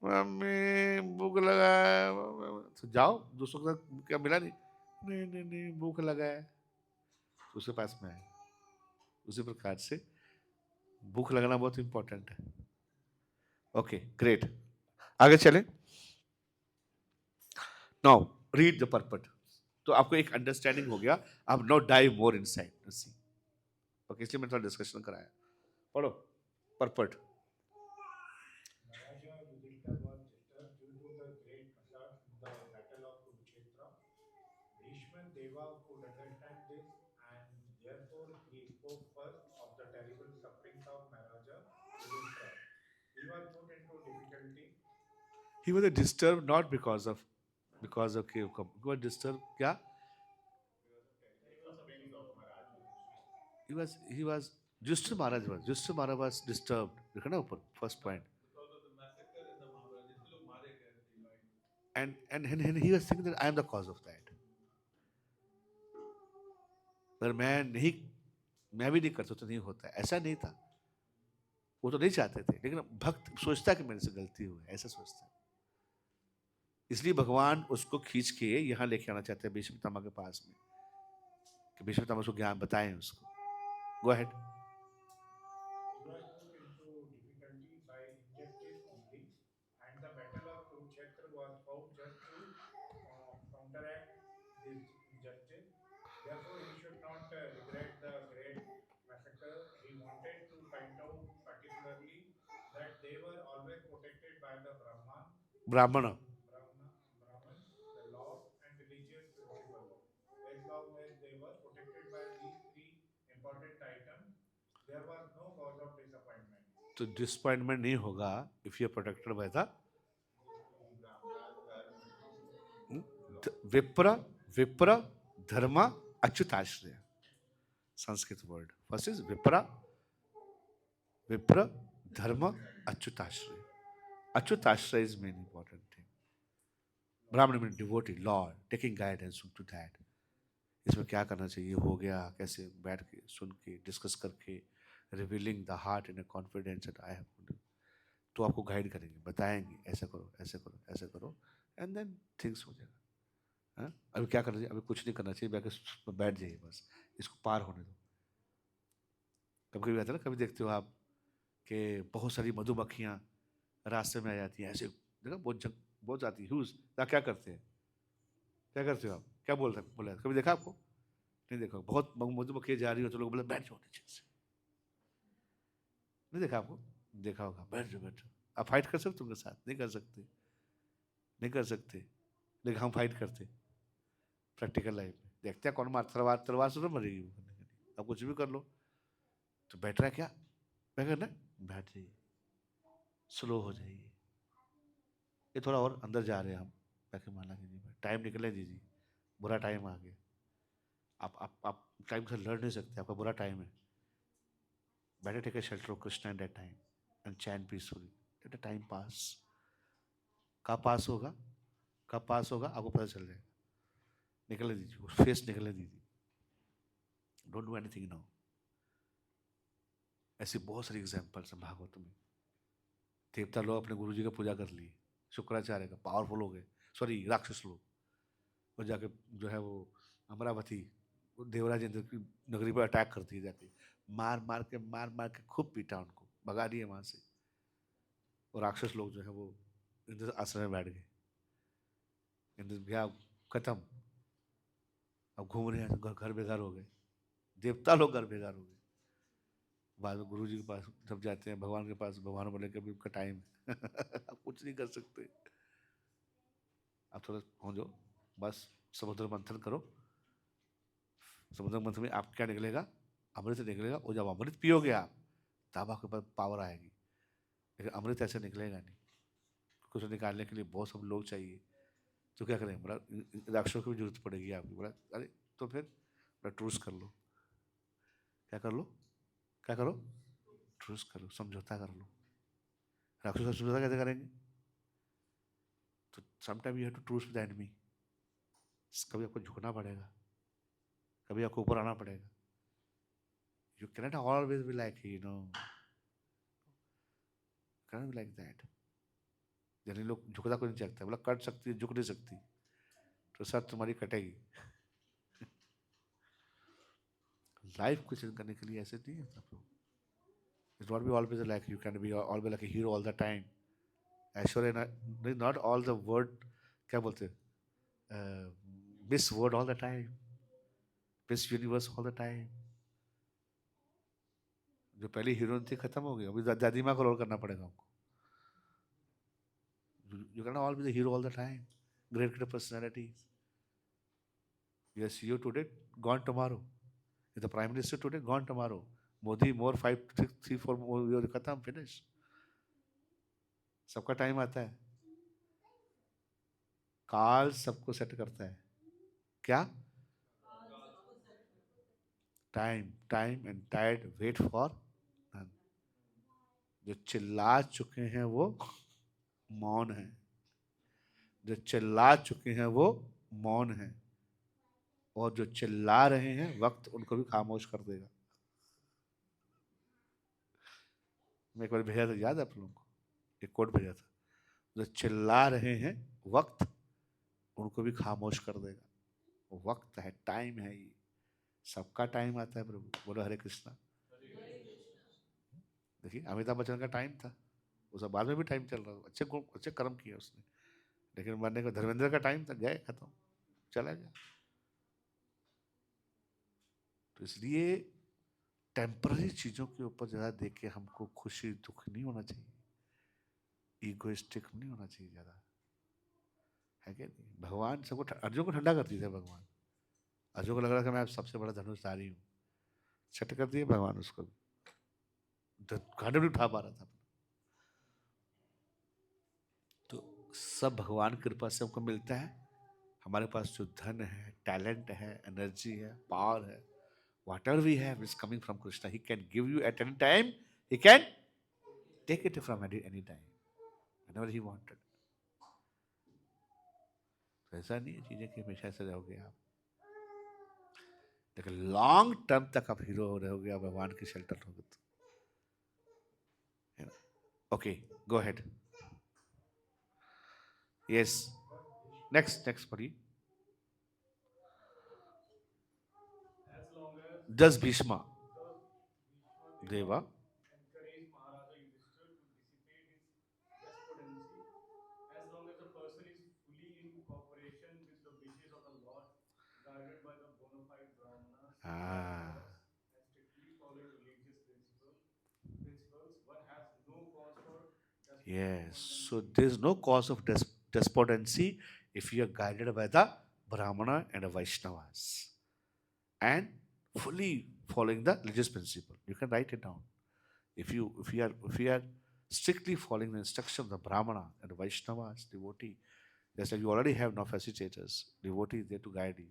मम्मी भूख लगा है, तो जाओ दोस्तों के साथ, क्या मिला नहीं, नहीं नहीं नहीं भूख लगा है, तो उसके पास में है। उसी प्रकार से भूख लगना बहुत इंपॉर्टेंट है। ओके ग्रेट, आगे चलें। Now read the purport. तो आपको एक अंडरस्टैंडिंग हो गया, अब नो डाइव मोर इनसाइड सी। ओके, इसलिए मैंने थोड़ा डिस्कशन कराया। पढ़ो purport. Maharaja Yudhishthira was disturbed due to the great massacre in the Battle of Kurukshetra. Bhishma Deva could understand this and therefore he spoke first of the terrible sufferings of Maharaja Yudhishthira. He was put into difficulty. He was disturbed not because of he was disturbed क्या? He was Justin Maharaj was disturbed, देखा ना ऊपर first point, because of the massacre in the Mahabharata, जितने लोग मारे गए थे, right? and he was thinking that I am the cause of that. पर मैं भी नहीं करता तो नहीं होता, ऐसा नहीं था। वो तो नहीं चाहते थे, लेकिन भक्त सोचता कि मेरे से गलती हुई, ऐसा सोचता। इसलिए भगवान उसको खींच के यहाँ लेके आना चाहते हैं भीष्म पितामह के पास में, कि भीष्म पितामह उसको ज्ञान बताएं उसको। Go ahead. He was put into difficulty by injustice only, and the Battle of Kurukshetra was fought just to counteract this injustice. Therefore, he should not regret the great massacre. He wanted to point out particularly that they were always protected by the ब्राह्मण Brahmans, the laws and religious principles. As long as they were protected by these three important items, there was no cause of disappointment. तो डिसअपॉइंटमेंट नहीं होगा if you are protected by the विप्र विप्र धर्म अच्युताश्रय। संस्कृत वर्ड फर्स्ट इज विप्र धर्म अच्युताश्रय। अच्युताश्रय is main important thing. Brahmin mean devotee, lord, taking guidance to that. इसमें क्या करना चाहिए, हो गया कैसे, बैठ के सुन के डिस्कस करके, revealing the heart in a confidence that I have, तो आपको गाइड करेंगे, बताएंगे ऐसा करो ऐसे करो ऐसे करो, एंड देन थिंग्स हो जाएगा। हाँ, अभी क्या करना चाहिए, अभी कुछ नहीं करना चाहिए, बैठ जाइए बस, इसको पार होने दो। कभी कभी आता है ना, कभी देखते हो आप कि बहुत सारी मधुमक्खियाँ रास्ते में आ जाती हैं, ऐसे देखा बहुत आती है, क्या करते हैं, क्या करते हो आप, क्या बोला कभी देखा आपको? नहीं देखा। बहुत मधुमक्खियाँ जा रही हो तो लोग बोले बैठ जाओ नीचे से, नहीं देखा आपको? देखा होगा, बैठ जाओ बैठ जाओ। आप फाइट कर सकते उनके साथ? नहीं कर सकते, नहीं कर सकते, लेकिन हम फाइट करते प्रैक्टिकल लाइफ में। देखते हैं कौन मार, तलवार से तो मरेगी वो, आप कुछ भी कर लो। तो बैठ रहा है क्या, क्या करना है, बैठ जाइए, स्लो हो जाइए, ये थोड़ा और अंदर जा रहे हैं हम, ताकि माना कीजिए, टाइम निकले दीजिए, बुरा टाइम आ गया, आप टाइम से लड़ नहीं सकते, आपका बुरा टाइम है। Better take a shelter of Krishna in that time and चैन peacefully, let the time pass. कब पास होगा, कब पास होगा आपको पता चल जाएगा। निकलने दीजिए, फेस निकलने दीजिए, डोंट डू एनीथिंग नाउ। ऐसी बहुत सारी एग्जाम्पल्स हैं भागवत में। देवता लोग अपने गुरु जी का पूजा कर लिए, शुक्राचार्य का, पावरफुल हो गए, सॉरी राक्षस लोग, और जाके जो है वो अमरावती, देवराज इंद्र की नगरी पर अटैक कर दिए, जाके मार मार के खूब पीटा, उनको भगा दिए वहां से, और राक्षस लोग जो है वो इंद्र आश्रम में बैठ गए। इंद्र गया, खत्म, अब घूम रहे हैं, घर बेघर हो गए, देवता लोग घर बेघर हो गए। बाद में गुरु जी के पास जब जाते हैं, भगवान के पास, भगवान बोले कि अभी उनका टाइम है आप कुछ नहीं कर सकते, आप थोड़ा हो जाओ, बस समुद्र मंथन करो। समुद्र मंथन में आप क्या निकलेगा, अमृत निकलेगा, और जब अमृत पियोगे आप, तब आपके पास पावर आएगी, लेकिन अमृत ऐसे निकलेगा नहीं, कुछ निकालने के लिए बहुत सब लोग चाहिए। तो क्या करें, बोला राक्षसों की भी जरूरत पड़ेगी आपकी। बोला अरे तो फिर बोला ट्रूस कर लो, क्या कर लो, क्या करो, ट्रूस करो, समझौता कर लो। राक्षस का समझौता कैसे करेंगे? तो sometime you have to truce with enemy. कभी आपको झुकना पड़ेगा, कभी आपको ऊपर आना पड़ेगा। You cannot always be like cannot be like that. यानी लोग झुकता कोई नहीं चाहता, बोला कट सकती है, झुक नहीं सकती, तो सर तुम्हारी कटेगी। लाइफ को चेंज करने के लिए ऐसे नहीं है सब लोग। It not be always like you can be always like a hero all the time. Aishwarya not all the word, क्या बोलते miss word all the time, miss universe all the time. जो पहली हीरोइन थी खत्म हो गई, अभी दादी माँ को रोल करना पड़ेगा हमको। You can all be the hero all the time. Great great personalities. Yes, you today, gone tomorrow. The prime minister today, gone tomorrow. Modi, more 5, 6, 3, 4 more years, खत्म, finish. सबका टाइम आता है, काल सबको सेट करता है। क्या? Time, time and tide wait for none. जो चिल्ला चुके हैं वो मौन है, जो चिल्ला चुके हैं वो मौन है, और जो चिल्ला रहे हैं वक्त उनको भी खामोश कर देगा। मैं एक बार भेजा था, याद है आप लोगों को? एक कोट भेजा था, जो चिल्ला रहे हैं वक्त उनको भी खामोश कर देगा। वो वक्त है, टाइम है, ये सबका टाइम आता है प्रभु। बोलो हरे कृष्णा। देखिए अमिताभ बच्चन का टाइम था, उसके बाद में भी टाइम चल रहा था, अच्छे अच्छे कर्म किए उसने, लेकिन मरने को धर्मेंद्र का टाइम था, गए, खत्म, चला गया। तो इसलिए टेम्पररी चीजों के ऊपर ज्यादा देख के हमको खुशी दुख नहीं होना चाहिए, ईगोइस्टिक नहीं होना चाहिए ज्यादा, है क्या नहीं? भगवान सबको अर्जुन को ठंडा कर दिया था भगवान। अर्जुन को लग रहा था मैं सबसे बड़ा धनुषधारी हूँ, छट कर दिए भगवान उसको, घाटे भी उठा पा रहा था। तो सब भगवान की कृपा से हमको मिलता है। हमारे पास जो धन है, टैलेंट है, एनर्जी है, पावर है, whatever we have is coming from Krishna. He can give you at any time. He can take it from any time, whenever he wanted. तो ऐसा नहीं है चीजें कि हमेशा ऐसे रहोगे आप, लेकिन लॉन्ग टर्म तक आप हीरो रहोगे, आप भगवान के शेल्टर रहोगे तो। Okay, go ahead. Yes, next पढ़िए। As long as जस भीष्मा the Bhishma देवा Deva encouraged Maharaja Yudhishthira to dissipate his despondency, as long as a person is fully in cooperation with the wishes of the Lord, guided by the bona fide Brahmanas, ah, Vaishnavas, and strictly following religious principles, one has no cause for yes, despondency. so there is no cause of despondency if you are guided by the Brahmana and the Vaishnavas and fully following the religious principle. You can write it down. If you are strictly following the instruction of the Brahmana and the Vaishnavas, devotee, just like you already have now facilitators, devotee there to guide you.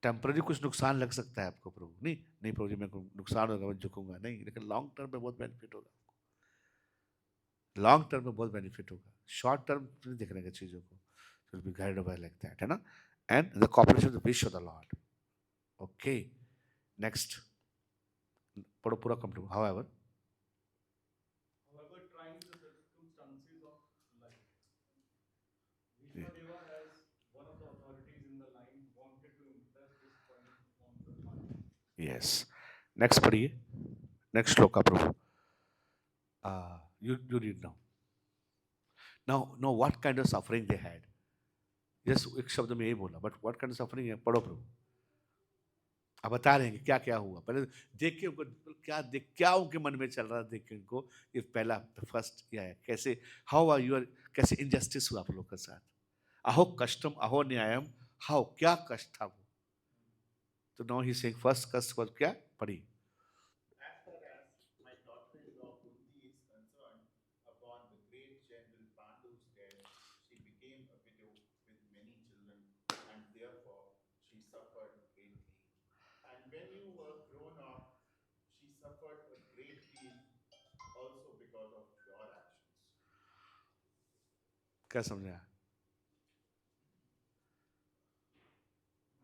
Temporary कुछ नुकसान लग सकता है आपको प्रभु, नहीं नहीं प्रभु जी मेरे को नुकसान होगा, मैं झुकूंगा नहीं, लेकिन लॉन्ग टर्म में बहुत बेनिफिट होगा, लॉन्ग टर्म में बहुत बेनिफिट होगा। शॉर्ट टर्म नहीं देखने की चीजों को, will be guided by like that, है ना? And the cooperation of the wish of the lord. Okay, next पढ़ो पूरा complete. However Trying the circumstances of life, Vishwadeva, as one of the authorities in the line, wanted to impress this point on the Pandavas. Yes, next पढ़िए, नेक्स्ट श्लोक का प्रभु। You read now. Now what kind of suffering they had? Yes, एक शब्द में यही बोला, but what kind of suffering है, पढ़ो प्रभु। अब बता रहे हैं क्या क्या हुआ, पहले देख के उनको क्या उनके मन में चल रहा, देख के उनको ये पहला फर्स्ट क्या है, कैसे हाउ आर यू आर, कैसे इनजस्टिस हुआ आप लोग के साथ, अहो कष्टम अहो न्यायम, हाउ क्या कष्ट था वो। तो नाउ ही सेइंग फर्स्ट कष्ट was क्या, पढ़ी। As far as my daughter-in-law Kunti is concerned, upon the great general Pandu's death, she became a widow with many children, and therefore she suffered greatly. And when you were grown up, she suffered a great deal also because of your actions. क्या समझा?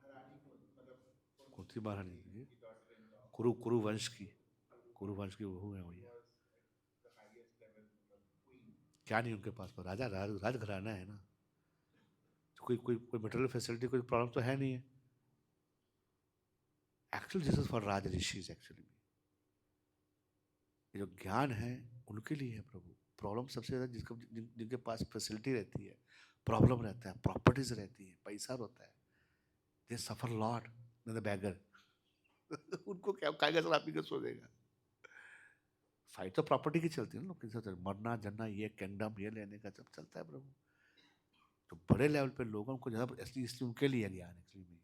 महारानी को मतलब कौन सी महारानी की थी? daughter-in-law कुरु वंश की बहू है वही। was at the highest level, मतलब queen. क्या नहीं उनके पास? राजघराना है ना, तो कोई मटेरियल फैसिलिटी, कोई प्रॉब्लम तो है नहीं है। Actually this is for Raj rishis. Actually ये जो ज्ञान है उनके लिए है प्रभु। प्रॉब्लम सबसे ज्यादा जिनके पास फैसिलिटी रहती है, प्रॉब्लम रहता है, प्रॉपर्टीज रहती है, पैसा होता है, दे सफर लॉट द बैगर। उनको क्या खाएगा, सर आप ही का सो देगा। फाइट तो प्रॉपर्टी की चलती है ना, लोग किसी मरना जनना, ये किंगडम ये लेने का सब चलता है प्रभु। तो बड़े लेवल पे लोगों को ज्यादा इसलिए उनके लिए ज्ञान एक्चुअली में।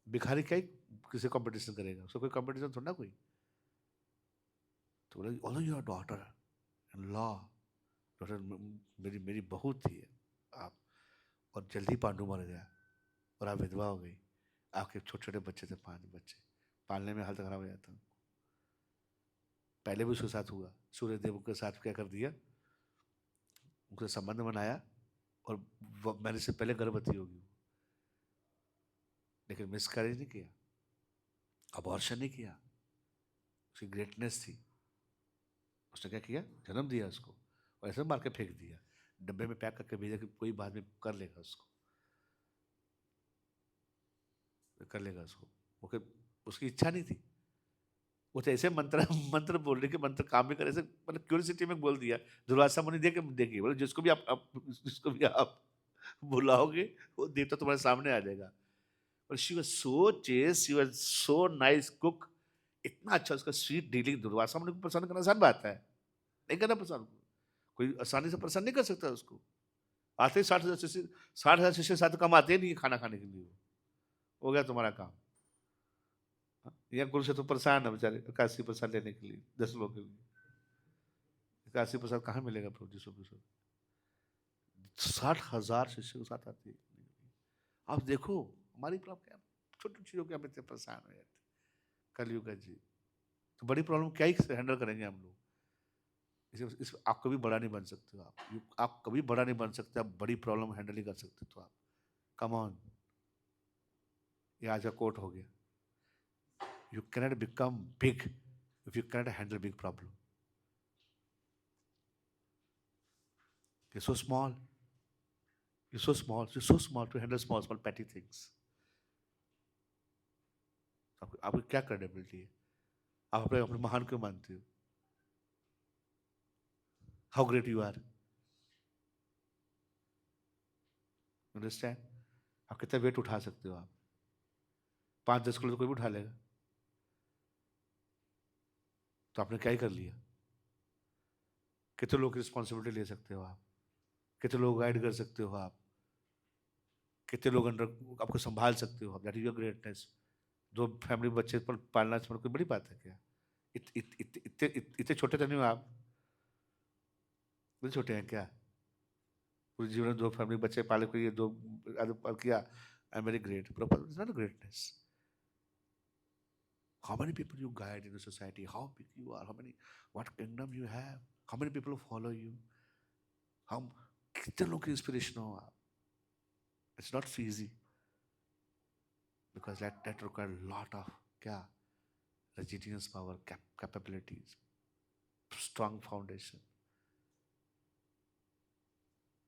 भिखारी क्या ही किसी कंपटीशन करेगा, उसको कोई कंपटीशन थोड़ा ना कोई। तो बोला all your daughter in law, daughter मेरी मेरी बहू थी आप, और जल्दी पांडु मर गया और आप विधवा हो गई। आपके छोटे छोटे बच्चे थे, 5 बच्चे, पालने में हालत खराब हो जाता। पहले भी उसके साथ हुआ, सूर्यदेव के साथ क्या कर दिया, उनसे संबंध बनाया और मैंने से पहले गर्भवती होगी, लेकिन मिसकैरेज नहीं किया, अबॉर्शन नहीं किया। उसकी ग्रेटनेस थी, उसने क्या किया, जन्म दिया उसको और ऐसे मार के फेंक दिया, डब्बे में पैक करके भेजा कि कोई बाद में कर लेगा उसको, कर लेगा उसको। वो उसकी इच्छा नहीं थी, वो तो ऐसे मंत्र बोल रहे कि मंत्र काम भी करे, ऐसे मतलब क्यूरियोसिटी में बोल दिया। दुर्वासा मुनि देखिए बोले जिसको भी आप बुलाओगे वो देवता तुम्हारे सामने आ जाएगा। और she was so chest, she was so nice cook, इतना अच्छा उसका स्वीट डीलिंग। दुर्वासा मुनि को पसंद करना आसान बात है, नहीं करना पसंद, कोई आसानी से पसंद नहीं कर सकता उसको। आते ही 60,000 शिष्य साथ कम आते ही नहीं खाना खाने के लिए, हो गया तुम्हारा काम। यहाँ गुरु से तो परेशान है बेचारे, 81% लेने के लिए 10 लोगों के लिए। 81% कहाँ मिलेगा प्रभु जी? 60,000 शिष्य के साथ आते हैं। आप देखो हमारी प्रॉब्लम क्या, छोटी चीजों के हम इतने परेशान हो जाते कलयुग का जी। तो बड़ी प्रॉब्लम क्या ही हैंडल करेंगे हम लोग? इस आप कभी बड़ा नहीं बन सकते हो, आप कभी बड़ा नहीं बन सकते, आप बड़ी प्रॉब्लम हैंडल नहीं कर सकते। तो आप कम ऑन, ये आज का कोट हो गया, you cannot become big if you cannot handle big problem. You're so small. You're so small. You're so small to handle small petty things. आपकी क्या क्रेडिबिलिटी है? आप अपने अपने महान क्यों मानते हो? How great you are. Understand? आप कितना वेट उठा सकते हो? आप 5-10 किलो तो कोई भी उठा लेगा। तो आपने क्या ही कर लिया? कितने लोग की रिस्पॉन्सिबिलिटी ले सकते हो आप? कितने लोग गाइड कर सकते हो आप? कितने लोग अंडर आपको संभाल सकते हो आप? That is your greatness. 2 family बच्चे पर पालना कोई बड़ी बात है क्या? इतने छोटे तो नहीं हो आप, इतने छोटे हैं क्या? पूरे जीवन में 2 फैमिली बच्चे पाले, कोई ये 2 पाल किया, I am very great. It's not a greatness. How many people you guide in the society? How big you are? How many, what kingdom you have? How many people follow you? How कितने लोग की इंस्पिरेशन हो आप? It's not easy because that require a lot of क्या, resilience power, capabilities, strong foundation.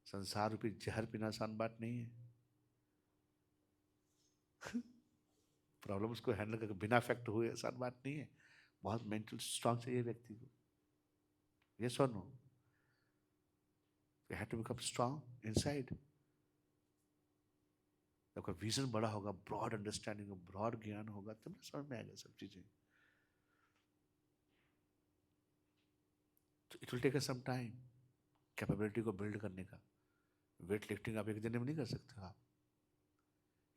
संसार रूपी जहर पीना आसान बात नहीं है। प्रॉब्लम्स को हैंडल करके बिना इफेक्ट हुए आसान बात नहीं है। बहुत मेंटल स्ट्रांग चाहिए व्यक्ति को। यस और no? You have to become strong inside. आपका विजन बड़ा होगा, ब्रॉड अंडरस्टैंडिंग, ब्रॉड ज्ञान होगा, तब समझ में आएगा सब चीजें। तो it will take some time capability को बिल्ड करने का। वेट लिफ्टिंग आप एक दिन में नहीं कर सकते हो आप,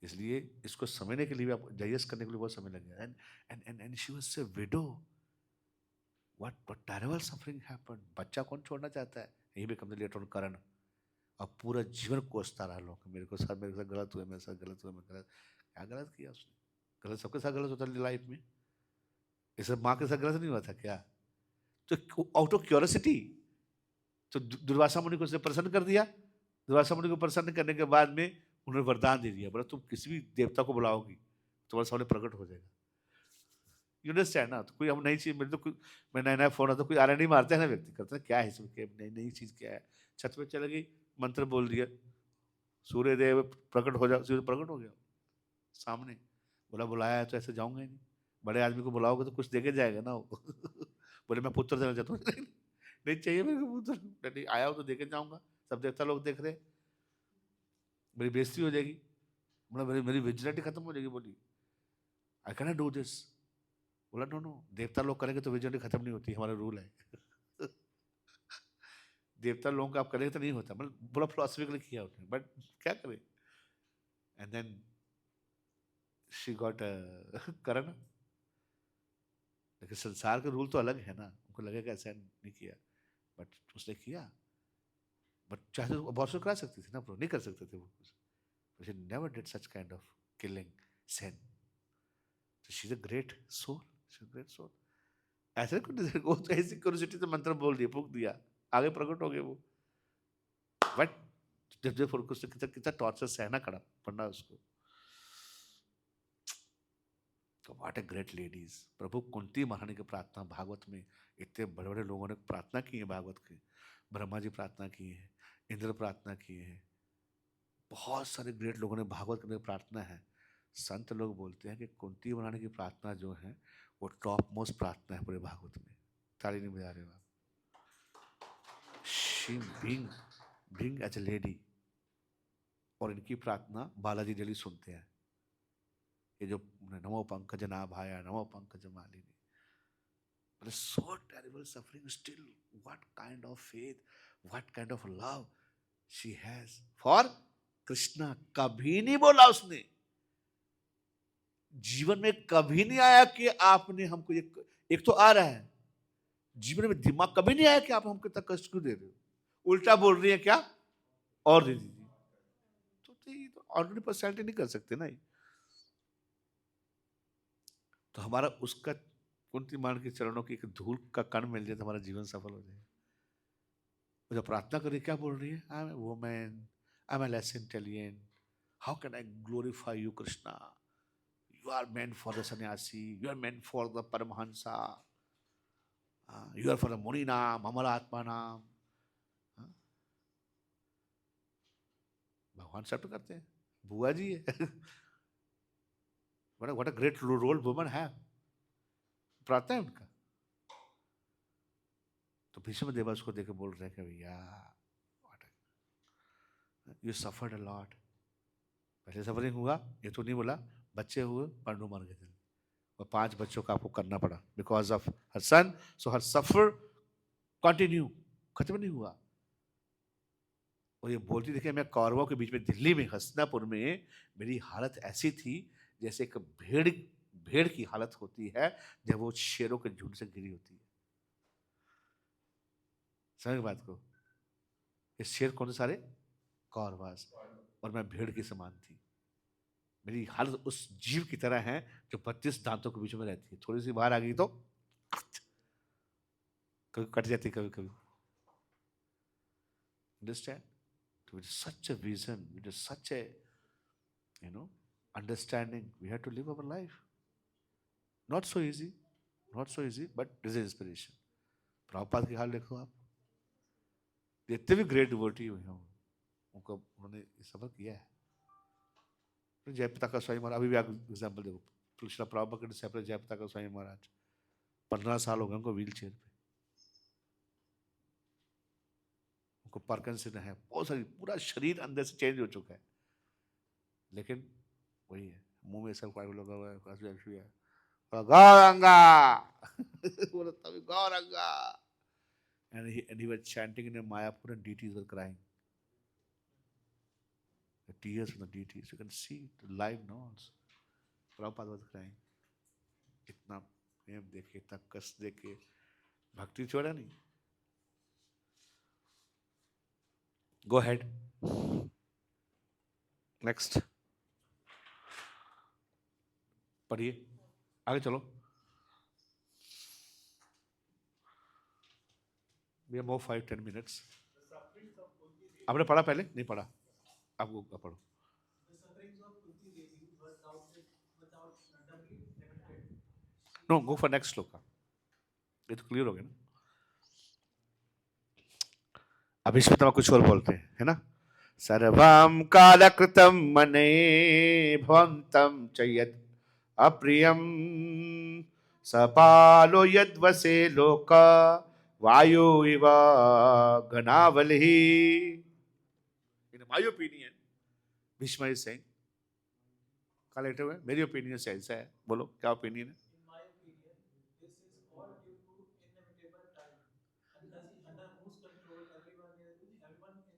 इसलिए इसको समझने के लिए भी आप डाइजेस्ट करने के लिए बहुत समय लगेगा। And she was a window, what terrible suffering happened. बच्चा कौन छोड़ना चाहता है? यही बिकम द लेटर ऑन करण। अब पूरा जीवन कोसता रहा लोग, मेरे साथ गलत हुआ, मेरे साथ गलत हुआ, मैं गलत। क्या गलत किया उसने? गलत सबके साथ गलत होता है लाइफ में। ये सब माँ के साथ गलत नहीं हुआ था क्या? तो आउट ऑफ क्यूरियोसिटी तो दुर्वासा मुनि को उसने प्रसन्न कर दिया। दुर्वासा मुनि को प्रसन्न करने के बाद में उन्होंने वरदान दे दिया, बोला तुम किसी भी देवता को बुलाओगी तुम्हारे सामने प्रकट हो जाएगा। यू अंडरस्टैंड ना? तो कोई हम नई चीज, मेरे तो कोई, मैं नया नया फोन आता कोई आरा नहीं मारते हैं ना, व्यक्ति करते हैं क्या है इसमें, क्या नई नई चीज क्या है। छत पे चले गई, मंत्र बोल दिया, सूर्य देव प्रकट हो जाओ, सूर्य प्रकट हो गया सामने। बोला बुलाया है तो ऐसे जाऊंगा ही नहीं, बड़े आदमी को बुलाओगे तो कुछ देके जाएगा ना वो। बोले मैं पुत्र देना चाहता हूँ। नहीं, नहीं चाहिए मेरे को पुत्र, नहीं आया हो तो देके जाऊंगा, सब देवता लोग देख रहे, मेरी बेइज्जती हो जाएगी। बोला मेरी मेरी विजिलिटी खत्म हो जाएगी। बोली आई कैन डू दिस। बोला नो नो, देवता लोग करेंगे तो विजिलिटी खत्म नहीं होती, हमारा रूल है। देवता लोगों का आप करेंगे तो नहीं होता, मतलब बोला फिलोसफिकली किया उसने, बट क्या करे। एंड देन शी गॉट करण। लेकिन संसार के रूल तो अलग है ना, उनको लगेगा ऐसा नहीं किया, बट उसने किया। बट चाहे तो अबॉर्शन करा सकती थी ना, प्रो नहीं कर सकते थे वो कुछ। She never did such kind of killing sin. So she's a great soul. She's a great soul. ऐसे कुछ वो तो ऐसी क्यूरियोसिटी से मंत्र बोल दिया, फूक दिया, आगे प्रकट हो गए वो। बट जब जब फुर्क उसने कितना कितना टॉर्चर सहना पड़ा पड़ना उसको। तो व्हाट ए ग्रेट लेडीज। प्रभु कुंती महारानी की प्रार्थना भागवत में, इतने बड़े बड़े लोगों ने प्रार्थना की है भागवत की। ब्रह्मा जी प्रार्थना की है, इंद्र प्रार्थना की है, बहुत सारे ग्रेट लोगों ने भागवत के अंदर प्रार्थना है। संत लोग बोलते हैं कि कुंती महारानी की प्रार्थना जो है वो टॉप मोस्ट प्रार्थना है पूरे भागवत में। ताली नहीं बजा रहे हो आप। She being as a lady, और इनकी प्रार्थना बालाजी डेली सुनते हैं। ये जो नमो पंकज नाभाया, नमो Pankaj Malini, but so terrible suffering still, what kind of faith, what kind of love she has for Krishna. कभी नहीं बोला उसने, जीवन में कभी नहीं आया कि आपने हमको एक तो आ रहा है, जीवन में दिमाग कभी नहीं आया कि आप हमको इतना कष्ट क्यों दे रहे हो, उल्टा बोल रही है क्या और दे दीजिए। तो ऑर्डिनरी पर्सनैलिटी नहीं कर सकते ना। तो हमारा उसका कुंती मान के चरणों की एक धूल का कण मिल जाए तो हमारा जीवन सफल हो जाए। वो जब प्रार्थना कर रही क्या बोल रही है, I am a woman, I am a less intelligent, how can I glorify you Krishna, you are meant for the sannyasi, you are meant for the paramahansa, you are for the muni naam, amara atma naam। भगवान सब करते हैं, बुआ जी है। what a great role women have, प्रार्थना है उनका। तो भीष्म देव उसको देख के बोल रहे हैं कि भैया you suffered a lot, पहले सफरिंग हुआ, ये तो नहीं बोला, बच्चे हुए, पांडु मर गए थे, और 5 बच्चों का आपको करना पड़ा because of her son, so her suffer continue, खत्म नहीं हुआ। और ये बोलती देखिए, मैं कौरवों के बीच में दिल्ली में हस्तिनापुर में मेरी हालत ऐसी थी जैसे एक भेड़ की हालत होती है जब वो शेरों के झुंड से घिरी होती है। समझ बात को, ये शेर कौन से सारे कौरवास, और मैं भेड़ की समान थी। मेरी हालत उस जीव की तरह है जो 32 दांतों के बीच में रहती है, थोड़ी सी बाहर आ गई तो कभी कट जाती, कभी कभी। Understand? With such a vision, with such a understanding, we have to live our life. Not so easy, but this is inspiration. Prabhupada की हाल देखो आप, जितने भी ग्रेट डिवोटी हुए हैं उनको उन्होंने सफर किया है। जयप्रताप का स्वामी महाराज, अभी भी आप एग्जाम्पल देखो, श्रील प्रभुपाद के डिसाइपल जयप्रताप का स्वामी महाराज 15 साल हो गए उनको व्हील चेयर पे, उनको पार्किंसन है, बहुत सारी, पूरा शरीर अंदर से चेंज हो चुका है, लेकिन वही है, मुंह में सब लगा हुआ है, गौरंगा। बोला तभी Gauranga, and he was chanting in a Mayapur and deities were crying. The tears from the deities, you can see it live now also. Prabhupada was crying. इतना प्रेम देखे, इतना कष्ट देखे, भक्ति छोड़ा नहीं। Go ahead. Next. पढ़िए, आगे चलो। We have more 5-10 minutes. The sufferings of Kunti Devi. आपने पढ़ा पहले? नहीं पढ़ा. आपको पढ़ो. The sufferings of Kunti Devi were doubted without doubly limited. No, go for next shloka. ये तो क्लियर हो गया ना. अब इसमें तो कुछ और बोलते हैं, है ना? सर्वं कालकृतं मने भवन्तं च यत् अप्रियं सपालो यद्वसे लोक वायु इव घनावलिः. In my opinion, Bhishma is saying, कल लेटे हुए मेरी ओपिनियन से ऐसा है. बोलो क्या ओपिनियन है? In my opinion, this is all due to inimitable time, under whose control everyone in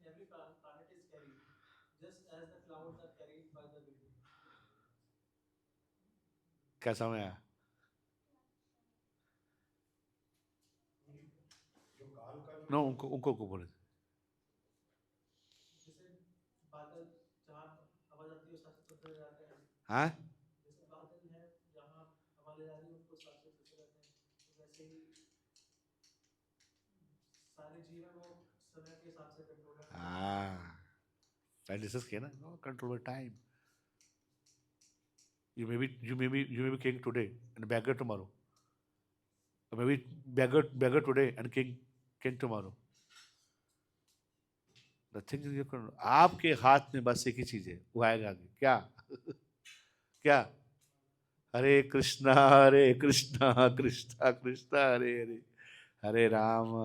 every planet is carried, just as the clouds are carried by the wind. कैसा में आया? जो काल का नो उनको बोले. जैसे बादल जहाँ हवा जाती है साथ चलते जाते हैं, हाँ, जैसे बादल है जहाँ हवा ले जा रही है उनको साथ चलते रहते हैं, तो वैसे ही सारे जीव हैं वो समय के हिसाब से कंट्रोल है. हाँ, पहले डिस्कस किया ना. No control time. You may be king today and beggar tomorrow. Or maybe beggar today and king tomorrow. The thing is, आपके हाथ में बस एक ही चीज है, वो आएगा आगे. क्या? क्या? हरे कृष्णा कृष्णा कृष्णा हरे हरे, हरे राम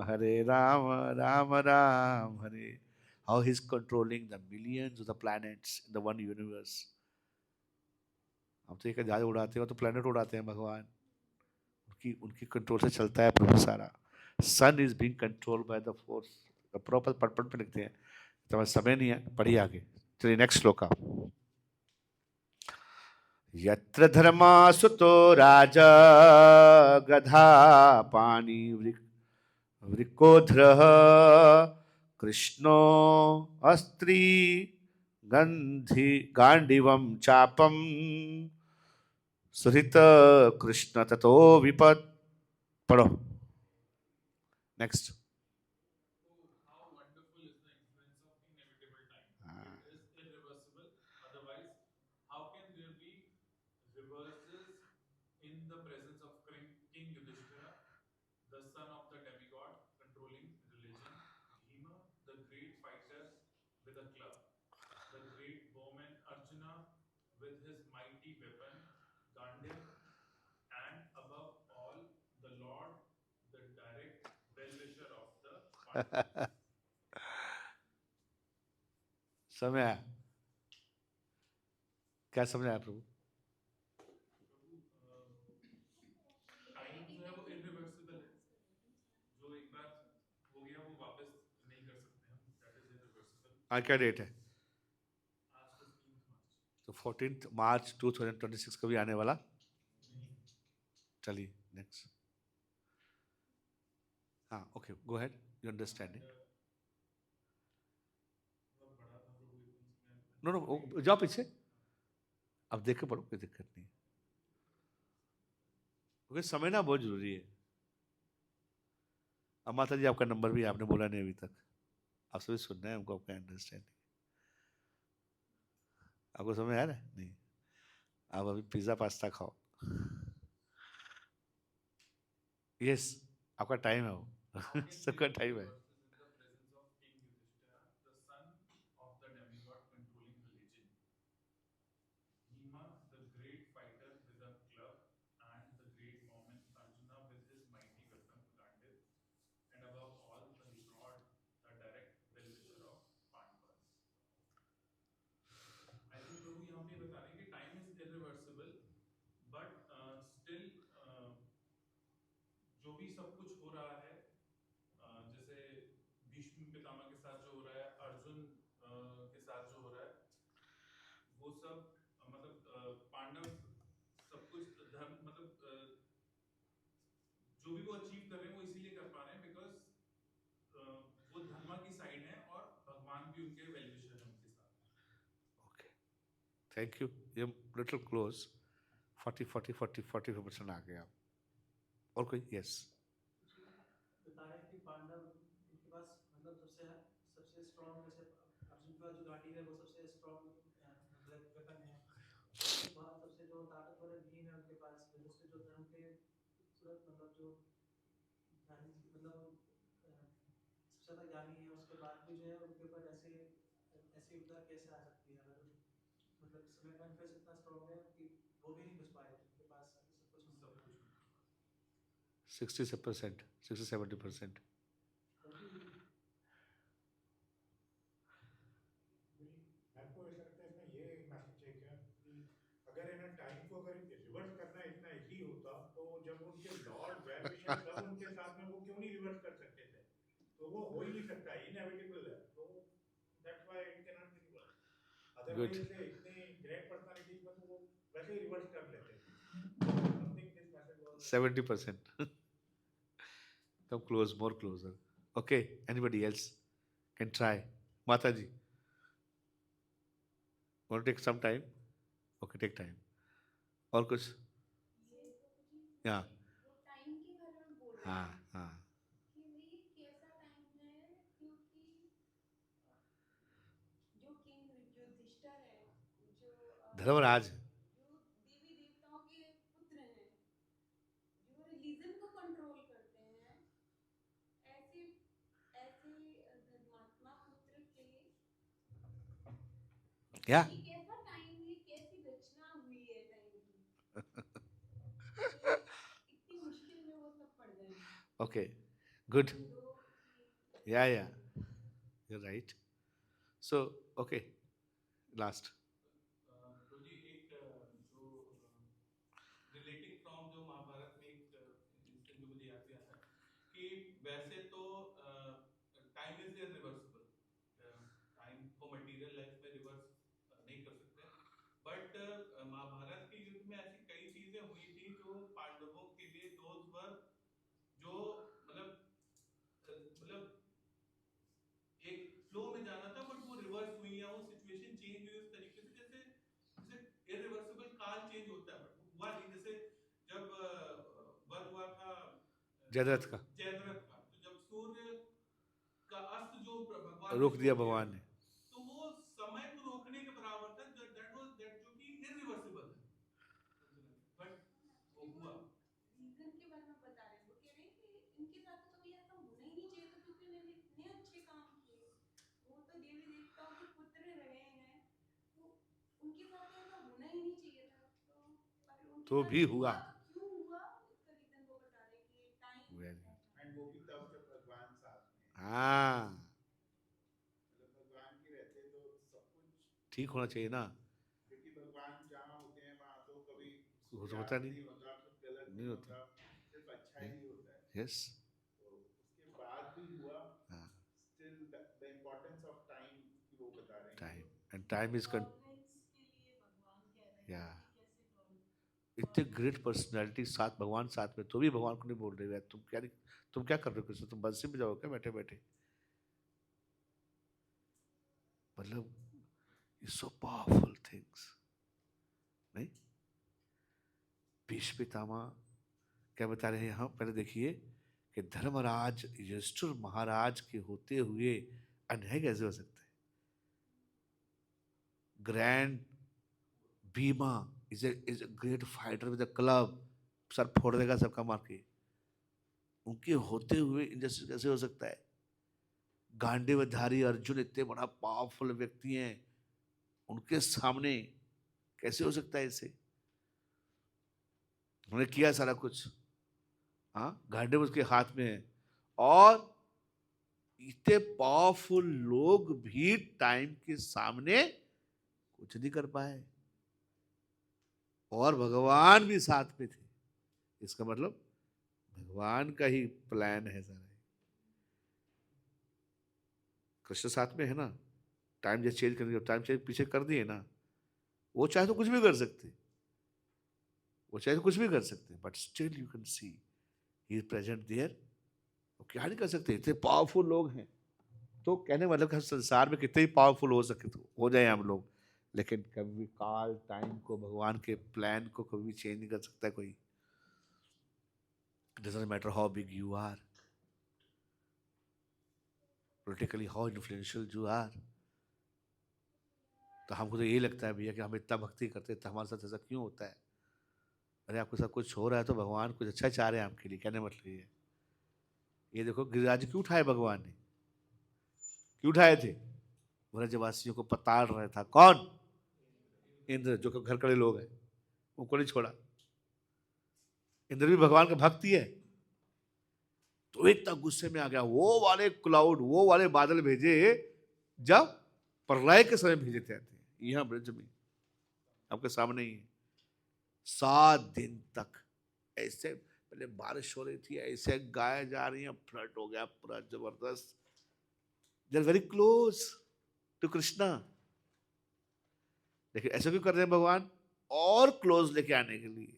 राम राम हरे. How he's controlling the millions of the planets in the one universe. हम तो एक जहाज उड़ाते हैं तो प्लेनेट उड़ाते हैं भगवान. उनकी कंट्रोल से चलता है प्रभु सारा. Sun is being controlled by the force. Proper पटपट पे लिखते हैं, तो समय नहीं है. पढ़िए आगे. चलिए नेक्स्ट श्लोका. यत्र धर्मासुतो राजा गधा पानी वृकोध्रः कृष्णो अस्त्री गांडीवम चापम सुहृत कृष्ण ततो विपद. पढ़ो next. How wonderful is the influence of inevitable time. It is irreversible. Otherwise, how can there be reverses in the presence of King Yudhishthira, the son of the demigod controlling religion, Bhima, the great fighter with a club, the great bowman Arjuna with his mighty weapon Gandiv, and above all, the Lord, the direct well-wisher of the Pandavas. समय आया. क्या समझ आया प्रभु? टाइम जो है वो इरिवर्सिबल है, जो एक बार हो गया वो वापस नहीं कर सकते हम. That is irreversible. आज क्या डेट है? आज 15 मार्च. तो 14 मार्च 2026 कभी आने वाला. चलिए नेक्स्ट. हाँ okay, go ahead. You understanding? No no, जाओ पीछे. अब देख के पढ़ो, कोई दिक्कत नहीं. क्योंकि समय ना बहुत जरूरी है. अब माता जी आपका नंबर भी आपने बोला नहीं अभी तक. आप सभी सुनना है हमको, आपका अंडरस्टैंडिंग. आपको समझ आ रहा है? नहीं. आप अभी पिज्जा पास्ता खाओ. यस, आपका टाइम है वो. सबका टाइम है. बट स्टिल जो भी सब कुछ हो रहा है, जैसे भीष्म पितामह के साथ जो हो रहा है, अर्जुन के साथ जो हो रहा है, वो सब मतलब पांडव सब कुछ धर्म मतलब जो भी वो अचीव कर रहे हैं वो इसीलिए कर पा रहे हैं बिकॉज वो धर्मा की साइड है और भगवान भी उनके वेलविशर हैं उनके साथ. Okay, thank you. ये लिटिल क्लोज. 45% आ गए आप. और कोई? यस. बताया कि पांडव पार्टी है वो सबसे स्ट्रॉन्ग मतलब वेपन है, उसके बाद सबसे जो ताकतवर बीन है उनके पास, फिर उसके जो धर्म के खूबसूरत मतलब जो ज्ञानी मतलब सबसे ज्यादा ज्ञानी है, उसके बाद भी जो है उनके ऊपर ऐसे ऐसी विपदा कैसे आ सकती है, अगर मतलब समय का इन्फ्लुएंस इतना स्ट्रॉन्ग है कि वो भी नहीं बच पाए, उनके पास सब कुछ सब कुछ 60%, 60-70%. मेरे को ऐसा लगता है इसमें ये मैसेज है क्या कि अगर है ना टाइम को अगर रिवर्स करना इतना इजी होता तो जब उनके लॉर्ड वेल विशर सब उनके साथ में वो क्यों नहीं रिवर्स कर सकते थे, तो वो हो ही नहीं सकता, इनएविटेबल है, तो that's why it can not be reverse. Good. Otherwise इतनी ग्रेट पर्सनालिटीज में तो वो वैसे ही रिवर्स कर लेते। Something this message was 70%. Come close, more closer. Okay, anybody else can try. Mataji, want to take some time? Okay, take time. और कुछ? ये तो मुझे Yeah. वो टाइम के बारे में बोल रहे हाँ थे हाँ. कि ये कैसा टाइम है, क्योंकि जो किंग युधिष्ठिर है, जो धर्मराज. जो देवी देवताओं के पुत्र हैं, जो रिलीजन को कंट्रोल करते हैं, ऐसे ऐसे धर्मात्मा पुत्र के Yeah. ये कैसा टाइम है, कैसी रचना हुई है टाइम की कि इतनी मुश्किल में वो सब पड़ गए हैं, Okay. Good. उन दो की Yeah, yeah. You're right. So, okay. Last. तो जी एक जो रिलेटिंग फ्रॉम जो महाभारत में एक इंसिडेंट जो मुझे याद भी आता है कि वैसे तो टाइम इज इरिवर्सिबल, टाइम को मटेरियल लाइफ में रिवर्स नहीं कर सकते, बट महाभारत के युद्ध में ऐसी कई चीजें हुई थी जो पांडवों के लिए दोज वर जो मतलब एक फ्लो में जाना था, बट वो रिवर्स हुई या वो सिचुएशन चेंज हुई उस तरीके से जैसे जैसे इरिवर्सिबल काल चेंज होता है, बट हुआ नहीं। जैसे जब वध हुआ था जयद्रथ का जयद्रथ का, तो जब सूर्य का अस्त जो भगवान ने रोक दिया शो किया, भगवान ने. तो वो समय को रोकने के बराबर था, दैट वाज दैट जो कि इरिवर्सिबल है, बट वो हुआ। रीजन के बारे में बता रहे हैं, वो कह रहे हैं कि इनके साथ तो कभी ऐसा होना ही नहीं चाहिए था, क्योंकि उन्होंने इतने अच्छे काम किए, वो तो देवी देवताओं के पुत्र रहे हैं, तो उनके साथ ऐसा होना ही नहीं चाहिए था, तो पर उनके तो साथ भी हुआ. तो क्यों हुआ, इसका रीजन वो बता रहे हैं कि टाइम Very. ऐसा एंड वो भी तब जब भगवान साथ में है, हाँ. मतलब भगवान के रहते तो सब कुछ ठीक होना चाहिए ना. क्योंकि भगवान जहाँ होते हैं वहाँ तो कभी कुछ होता सूर्यास्त नहीं. नहीं होता, कुछ गलत नहीं नहीं होता. होता, सिर्फ अच्छा ही होता है। Yes. तो उसके बाद भी हुआ, हाँ. Still the importance of time की वो बता रहे हैं Time. वो। And time is गवर्नेंस के लिए भगवान कह रहे हैं Yeah. कि कैसे इतने ग्रेट पर्सनालिटी साथ, भगवान साथ में, तो भी भगवान को नहीं बोल रहे हो. तुम क्या कर रहे हो कृष्ण? तुम बंसी में जाओ क्या बैठे बैठे? मतलब सो पावरफुल थिंग्स. नहीं. भीष्म पितामह क्या बता रहे हैं यहाँ? पहले देखिए कि धर्मराज युधिष्ठिर महाराज के होते हुए अन्याय कैसे हो सकता है? Grand Bhima is a great fighter with a club. Sir फोड़ देगा सबका मार के. उनके होते हुए इंजस्टिस कैसे हो सकता है? गांडीवधारी अर्जुन इतने बड़ा पावरफुल व्यक्ति हैं, उनके सामने कैसे हो सकता है इसे? उन्होंने किया सारा कुछ. हाँ, गांडीव उसके हाथ में है, और इतने पावरफुल लोग भी टाइम के सामने कुछ नहीं कर पाए, और भगवान भी साथ में थे. इसका मतलब भगवान का ही प्लान है सारा. कृष्ण साथ में है ना. टाइम जैसे चेंज करने, टाइम चेंज पीछे कर दिए ना, वो चाहे तो कुछ भी कर सकते, वो चाहे तो कुछ भी कर सकते, but still you can see he is present there. वो क्या नहीं कर सकते, इतने पावरफुल लोग हैं. तो कहने मतलब कि संसार में कितने ही पावरफुल हो सके तो हो जाए हम लोग, लेकिन कभी काल टाइम को, भगवान के प्लान को कभी भी चेंज नहीं कर सकता कोई. Doesn't matter how big you are, politically how influential you are, तो हमको तो यही लगता है भैया कि हम इतना भक्ति करते हैं तो हमारे साथ ऐसा क्यों होता है। अरे आपके साथ कुछ हो रहा है तो भगवान कुछ अच्छा चाह रहे हैं आपके लिए, कहने मतलब ये देखो गिरिराज क्यों उठाए भगवान ने, क्यों उठाए थे, ब्रजवासियों को पताड़ रहा था कौन, इंद्र, जो कि घर खड़े लोग हैं, उनको नहीं छोड़ा। इंद्र भी भगवान का भक्त ही है, तो इतना गुस्से में आ गया, वो वाले क्लाउड, वो वाले बादल भेजे जब प्रलय के समय भेजे थे, यहां ब्रज में आपके सामने ही है। 7 दिन तक ऐसे, पहले बारिश हो रही थी, ऐसे गाय जा रही है, फ्लड हो गया पूरा जबरदस्त। They are very close to Krishna, लेकिन ऐसा क्यों कर रहे हैं भगवान, और क्लोज लेके आने के लिए,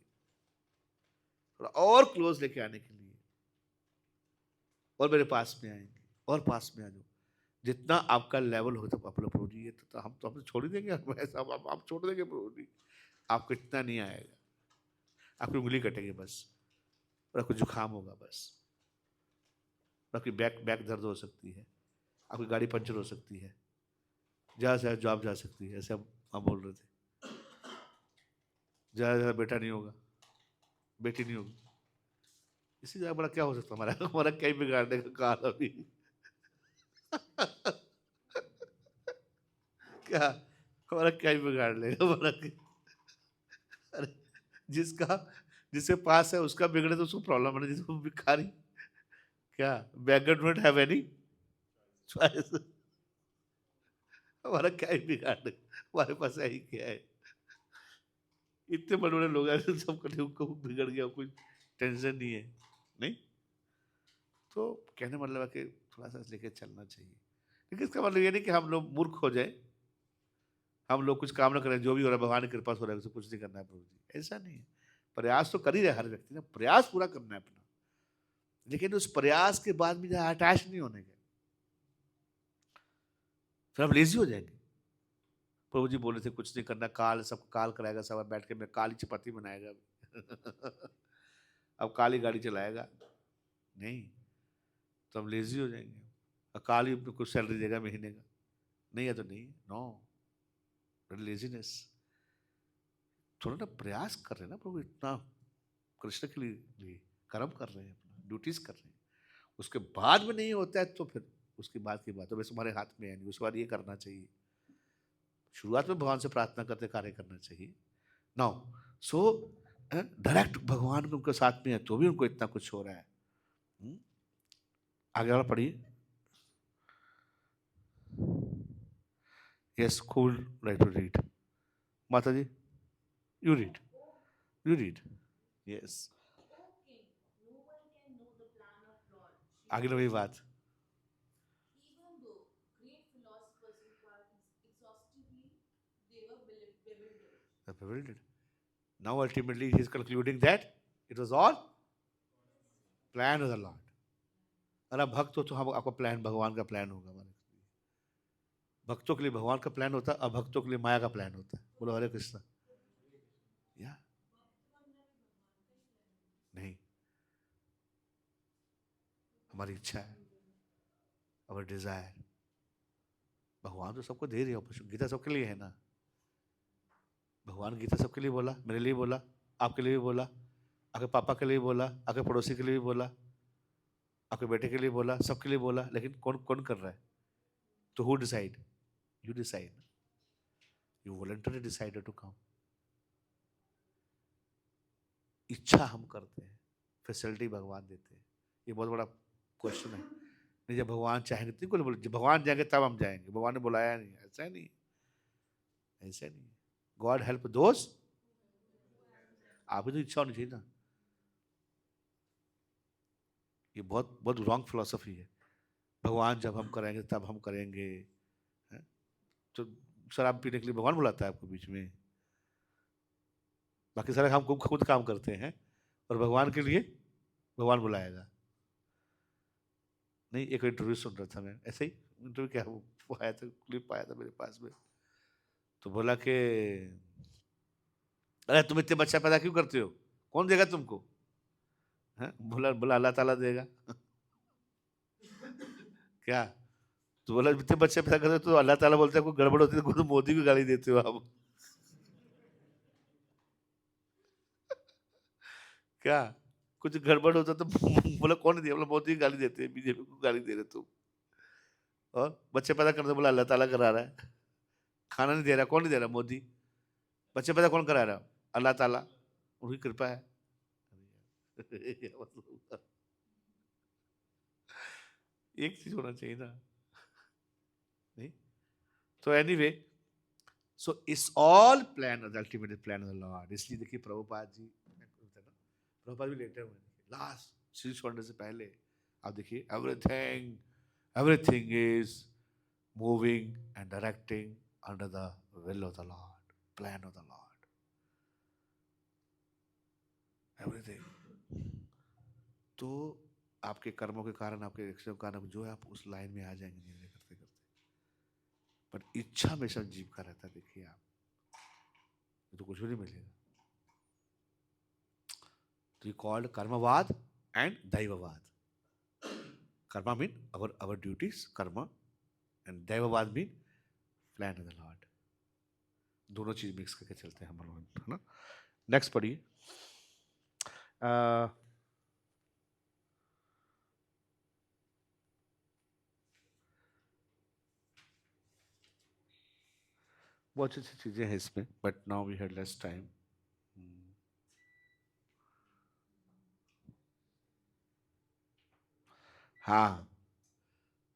थोड़ा और क्लोज लेके आने के लिए, और मेरे पास में आएंगे, और पास में आ जाओ, जितना आपका लेवल हो तो आप लोग प्रभु जी, ये तो हम तो छोड़ ही देंगे, आप छोड़ देंगे प्रभु जी, आपको इतना नहीं आएगा, आपकी उंगली कटेगी बस, और आपको जुकाम होगा बस, आपकी बैक दर्द हो सकती है, आपकी गाड़ी पंचर हो सकती है, जहाँ से जॉब जा सकती है, ऐसे हम बोल रहे थे, ज़्यादा बेटा नहीं होगा, बेटी नहीं होगी, इसी जगह बड़ा क्या हो सकता है, हमारा क्या ही बिगाड़ने का काल अभी क्या, हमारा क्या ही बिगाड़ लेगा हमारा, अरे जिसके पास है उसका बिगड़े तो उसको प्रॉब्लम है, जिसको भिखारी, क्या बेगर डोंट हैव एनी चॉइस, हमारा क्या ही बिगाड़, हमारे पास यही क्या है, इतने बड़े बड़े लोग हैं सबको बिगड़ गया, कोई टेंशन नहीं है, नहीं। तो कहने मतलब है कि थोड़ा सा लेके चलना चाहिए, लेकिन इसका मतलब ये नहीं कि हम लोग मूर्ख हो जाए, हम लोग कुछ काम ना करें, जो भी हो रहा है भगवान की कृपा से हो रहा है, उसे कुछ नहीं करना है प्रभु जी, ऐसा नहीं है। प्रयास तो कर ही रहे हर व्यक्ति ने, प्रयास पूरा करना है अपना, लेकिन उस प्रयास के बाद भी अटैच नहीं होने के, फिर हम लेजी हो जाएंगे। प्रभु जी बोले थे कुछ नहीं करना, काल सब काल कराएगा, सब बैठ के मैं काली चपाती बनाएगा अब काली गाड़ी चलाएगा नहीं, तो हम लेजी हो जाएंगे, और काल ही कुछ सैलरी देगा महीने का, नहीं है तो नहीं, नो लेजीनेस। थोड़ा ना प्रयास कर रहे हैं ना प्रभु, इतना कृष्ण के लिए कर्म कर रहे हैं, अपना ड्यूटीज कर रहे हैं, उसके बाद में नहीं होता है तो फिर उसकी बात की बात है, वैसे हमारे हाथ में है नहीं, उसके बाद ये करना चाहिए, शुरुआत में भगवान से प्रार्थना करते कार्य करना चाहिए। नाउ सो डायरेक्ट भगवान के उनके साथ में है तो भी उनको इतना कुछ हो रहा है। आगे और पढ़िए। Yes, cool, right to read. माता जी, you read. You read. Yes. Okay, no one can know the plan of Lord. आगे वही बात। Even though great philosophers inquired exhaustively, they were bewildered. They're bewildered. Now ultimately he is concluding that it was all plan of the Lord. अगर आप भक्त हो तो हम आपका प्लान भगवान का प्लान होगा हमारे, भक्तों के लिए भगवान का प्लान होता है, अभक्तों के लिए माया का प्लान होता है। बोलो हरे कृष्णा। या नहीं, हमारी इच्छा है, अवर डिजायर, भगवान तो सबको दे रही है, गीता सबके लिए है ना, भगवान गीता सबके लिए बोला, मेरे लिए बोला, आपके लिए भी बोला, आपके पापा के लिए बोला, आपके पड़ोसी के लिए भी बोला, आपके बेटे के लिए बोला, सबके लिए बोला, लेकिन कौन कौन कर रहा है? तो who decide? You decide, you voluntary decided to come. इच्छा हम करते हैं, फैसिलिटी भगवान देते हैं, ये बहुत बड़ा क्वेश्चन है। नहीं, जब भगवान चाहेंगे तो नहीं, बोले जब भगवान जाएंगे तब हम जाएंगे, भगवान ने बुलाया नहीं, ऐसा नहीं, ऐसा नहीं। गॉड हेल्प दोस, आप ही तो इच्छा होनी चाहिए ना। ये बहुत बहुत रॉन्ग फिलोसफी है, भगवान जब हम करेंगे तब हम करेंगे। तो शराब पीने के लिए भगवान बुलाता है आपको बीच में? बाकी सारे हम खुद काम करते हैं, और भगवान के लिए भगवान बुलाएगा नहीं। एक इंटरव्यू सुन रहा था मैं, ऐसे ही इंटरव्यू, क्या वो आया था, क्लिप आया था मेरे पास में, तो बोला कि अरे तुम इतने बच्चा पैदा क्यों करते हो, कौन देगा तुमको? बोला अल्लाह ताला देगा क्या? तो बोला इतने बच्चे पैदा करते तो अल्लाह ताला बोलते हैं कोई गड़बड़ होती है तो मोदी को गाली देते हो आप। क्या कुछ गड़बड़ होता तो बोला कौन दिया, बोला मोदी को गाली देते हैं, बीजेपी को गाली दे रहे तुम। और बच्चे पैदा करते बोला अल्लाह ताला करा रहा है। खाना नहीं दे रहा, कौन नहीं दे रहा? मोदी। बच्चे पैदा कौन करा रहा? अल्लाह ताला, उनकी कृपा है। एक चीज होना चाहिए ना, नहीं? तो anyway, so it's all plan, ultimate plan of the Lord. इसलिए देखिए प्रभुपाद जी, प्रभुपाद भी लेटे हुए लास्ट शीश छोड़ने से पहले आप देखिए everything, everything is moving and directing under the will of the Lord, plan of the Lord, everything. तो आपके कर्मों के कारण, आपके एक्शन के कारण जो है आप उस लाइन में आ जाएंगे धीरे करते करते। पर इच्छा हमेशा जीव का रहता है। देखिए आप, तो कुछ भी नहीं मिलेगा। तो ये called karmavad and daivavad. Karma mean our duties, karma, and daivavad mean plan of the lord. दोनों चीज मिक्स करके चलते हैं हम लोग, है ना? नेक्स्ट पढ़िए। बहुत अच्छी चीजें हैं इसमें, but now we had less time. हाँ,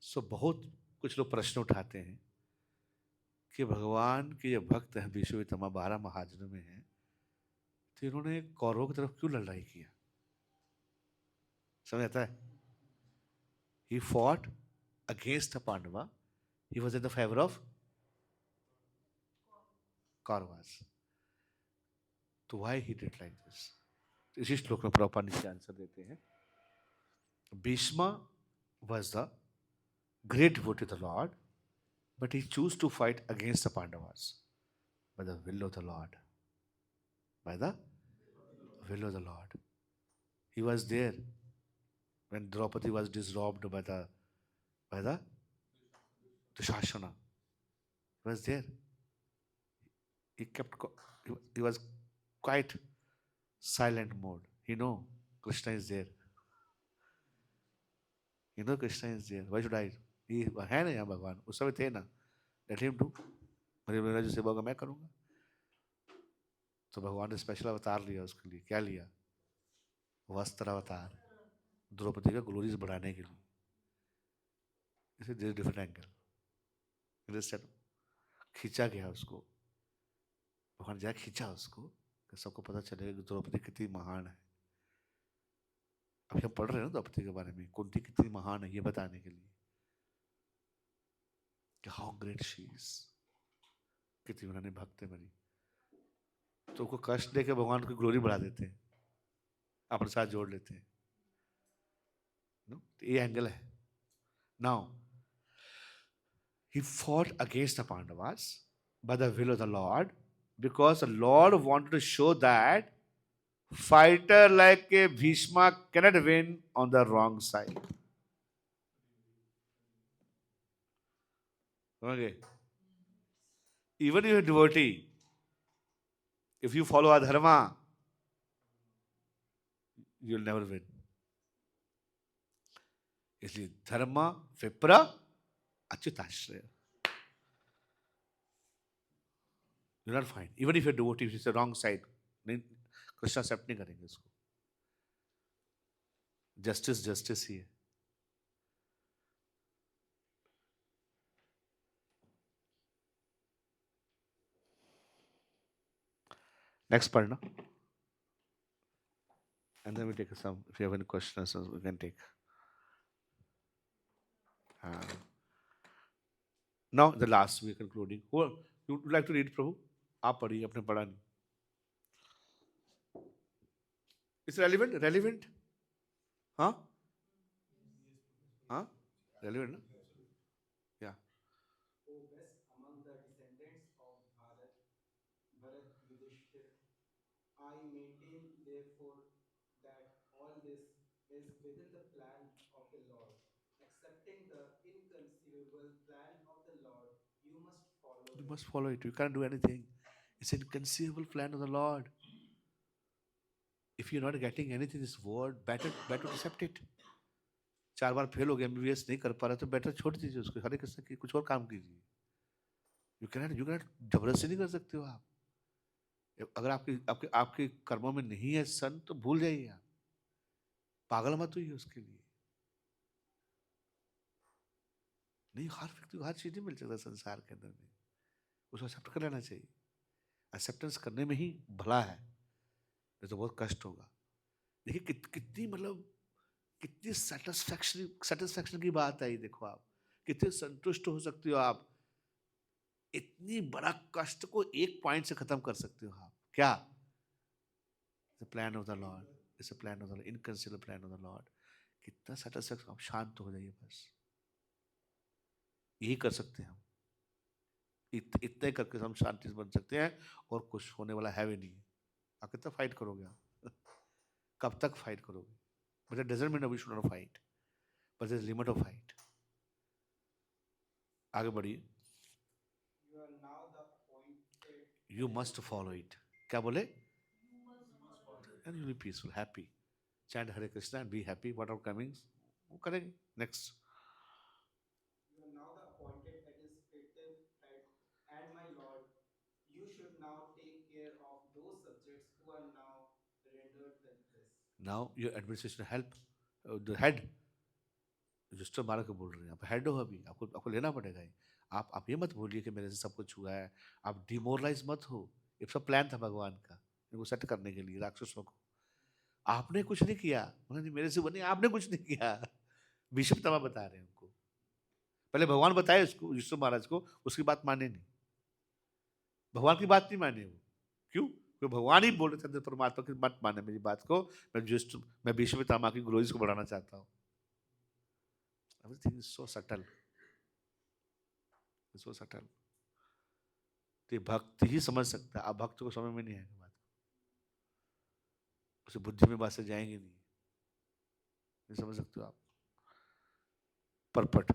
सो बहुत कुछ लोग प्रश्न उठाते हैं कि भगवान के ये भक्त हैं विश्वतमा 12 महाजनों में हैं, तो इन्होंने कौरवों की तरफ क्यों लड़ाई किया? समझ आता है? He fought against a Pandava. He was in the favor of Kauravas. तो why he did like this? इसी श्लोक में प्रभुपाद नीचे आंसर देते हैं। Bhishma was the great devotee of the Lord, but he chose to fight against the Pandavas by the will of the Lord. By the will of the Lord. He was there when Draupadi was disrobed by the Dushasana. He was there. He was quite silent mode. He know Krishna is there. You know Krishna is there. Why should I? He है ना यहाँ भगवान, उस समय थे ना। Let him do. मेरा जो सेवा होगा मैं करूँगा। तो भगवान ने स्पेशल अवतार लिया उसके लिए। क्या लिया? वस्त्र अवतार, द्रौपदी का ग्लोरीज बढ़ाने के लिए। इसे डिफरेंट एंगल, खींचा गया उसको, भगवान जहाँ खींचा उसको कि सबको पता चलेगा कि द्रौपदी कितनी महान है। अभी हम पढ़ रहे हैं ना द्रौपदी के बारे में, कुंती कितनी महान है ये बताने के लिए कि हाउ ग्रेट शी इज, कितनी उन्होंने भक्त बनी। तो उनको कष्ट देके भगवान की ग्लोरी बढ़ा देते हैं, अपने साथ जोड़ लेते हैं। ये एंगल है। Now he fought against the Pandavas by the will of the Lord, because the Lord wanted to show that fighter like a Bhishma cannot win on the wrong side. Okay. Even if you're a devotee, if you follow adharma, you'll never win. इसलिए धर्म विप्र अच्युताश्रय, you'll not find. Even if you're a devotee, if it's the wrong side, नहीं, कृष्ण एक्सेप्ट नहीं करेंगे इसको। जस्टिस जस्टिस ही है। नेक्स्ट पढ़ना, and then we take some. If you have any questions, we can take. Now the last we are concluding. Who you would like to read, Prabhu? आप पढ़िए, आपने पढ़ा नहीं। It's relevant? Relevant? हाँ? हाँ? Relevant ना? Yeah. O best among the descendants of Bharat Yudhishthir, I maintain therefore that all this is within the plan of the Lord, except accepting the inconceivable plan of the Lord, you must follow You it. must follow it. You can't do anything. It's an inconceivable plan of the Lord. If you're not getting anything in this word, better accept it. 4 bar fail हो गया, एमबीबीएस नहीं कर पा रहा, तो बेटर छोड़ दीजिए उसको, हरे कृष्ण की कुछ और काम कीजिए. यू कैन जबरदस्ती नहीं कर सकते हो आप. अगर आपके आपके आपके कर्मों में नहीं है सन, तो भूल जाइए आप. पागल मत हुई उसके लिए. नहीं, हर व्यक्ति को हर चीज नहीं मिल सकता संसार के अंदर में. उसको एक्सेप्ट कर लेना चाहिए. एक्सेप्टेंस करने में ही भला है, नहीं तो बहुत कष्ट होगा. देखिए कितनी मतलब कितनी सेटिस्फैक्शन की बात है ये. देखो आप कितने संतुष्ट हो सकते हो आप. इतनी बड़ा कष्ट को एक पॉइंट से खत्म कर सकते हो आप. क्या? Plan of the lord. It's a plan of the inconsiderable plan of the lord. कितना सेटिस्फैक्शन. आप शांत हो जाइए बस. यही कर सकते हैं हम. इतने करके हम शांति से बन सकते हैं, और कुछ होने वाला है भी नहीं. आप कितना फाइट करोगे आप? कब तक फाइट करोगे? But it doesn't mean we should not fight, but there is limit of fight. आगे बढ़िए. You are now the appointed. You must follow it. क्या बोले? You must follow it. And you be peaceful, happy. Chant Hare Krishna and be happy. What are coming वो करेंगे. Next. You are now the appointed administrative head, and my lord, you should now take care of those subjects who are now rendered helpless. Now your administration help the head. Register मारा के बोल रहे हैं आप. हेड हो अभी, आपको आपको लेना पड़ेगा ये. आप ये मत बोलिए कि मेरे से सब कुछ हुआ है. आप डिमोरलाइज मत हो. ये सब प्लान था भगवान का, इनको सेट करने के लिए राक्षसों को. आपने कुछ नहीं किया. उन्होंने मेरे से बने, आपने कुछ नहीं किया. बिशप तमा बता रहे हैं उनको. पहले भगवान बताए उसको, यीशु महाराज को, उसकी बात माने नहीं. भगवान की बात नहीं माने वो. क्यों? क्योंकि भगवान ही बोल रहे थे अंदर परमात्मा की बात माने मेरी बात को. मैं बिशप तामा की ग्लोरीज को बढ़ाना चाहता हूँ. Everything is so subtle, so subtle. तो भक्त ही समझ सकता है. आप भक्त को समझ में नहीं आएगा बात. उसे बुद्धि में बात से जाएंगे नहीं समझ सकते हो आप. Purport.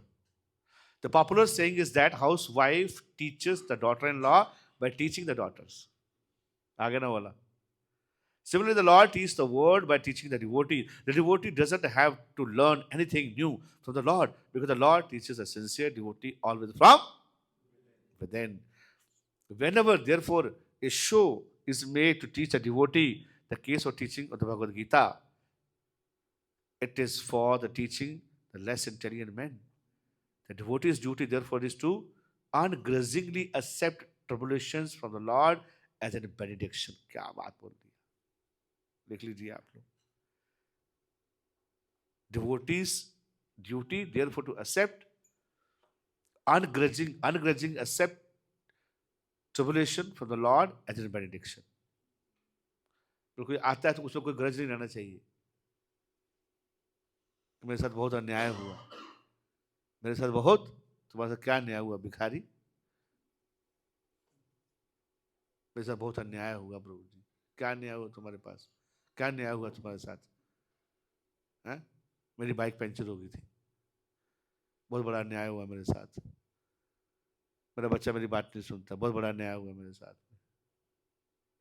The popular saying is that housewife teaches the daughter-in-law by teaching the daughters. आगे ना बोला. Similarly, the Lord teaches the word by teaching the devotee. The devotee doesn't have to learn anything new from the Lord, because the Lord teaches a sincere devotee always from within. Whenever, therefore, a show is made to teach a devotee the case of teaching of the Bhagavad Gita, it is for the teaching the less intelligent men. The devotee's duty, therefore, is to ungrudgingly accept tribulations from the Lord as a benediction. क्या बात बोल दी. देख लीजिए आप लोग. Devotee's duty, therefore, to accept ungrudging accept tribulation from the Lord as a benediction. तो कोई आता है तो उसमें कोई ग्रज नहीं रहना चाहिए. मेरे साथ बहुत अन्याय हुआ, मेरे साथ बहुत, तुम्हारे साथ क्या अन्याय हुआ भिखारी? मेरे साथ बहुत अन्याय हुआ प्रभु जी. क्या अन्याय हुआ तुम्हारे पास? क्या अन्याय हुआ तुम्हारे साथ? है? मेरी बाइक पंचर हो गई थी, बहुत बड़ा अन्याय हुआ मेरे साथ. मेरा बच्चा मेरी बात नहीं सुनता, बहुत बड़ा अन्याय हुआ मेरे साथ.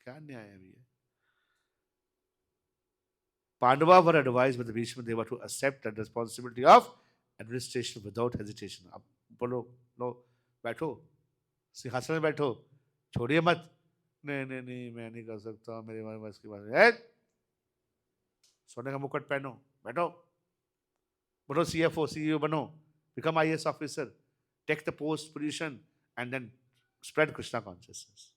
क्या अन्याय है भैया? Pandava were advised by the Bhishma Deva to accept the responsibility of administration without hesitation. अब बोलो, लो बैठो, सिंहासन में बैठो, छोड़िए मत. नहीं मैं नहीं कर सकता, मेरे बस की बात है. सोने का मुकुट पहनो, बैठो, बनो CFO CEO बनो, become IAS officer, take the post position and then spread Krishna consciousness.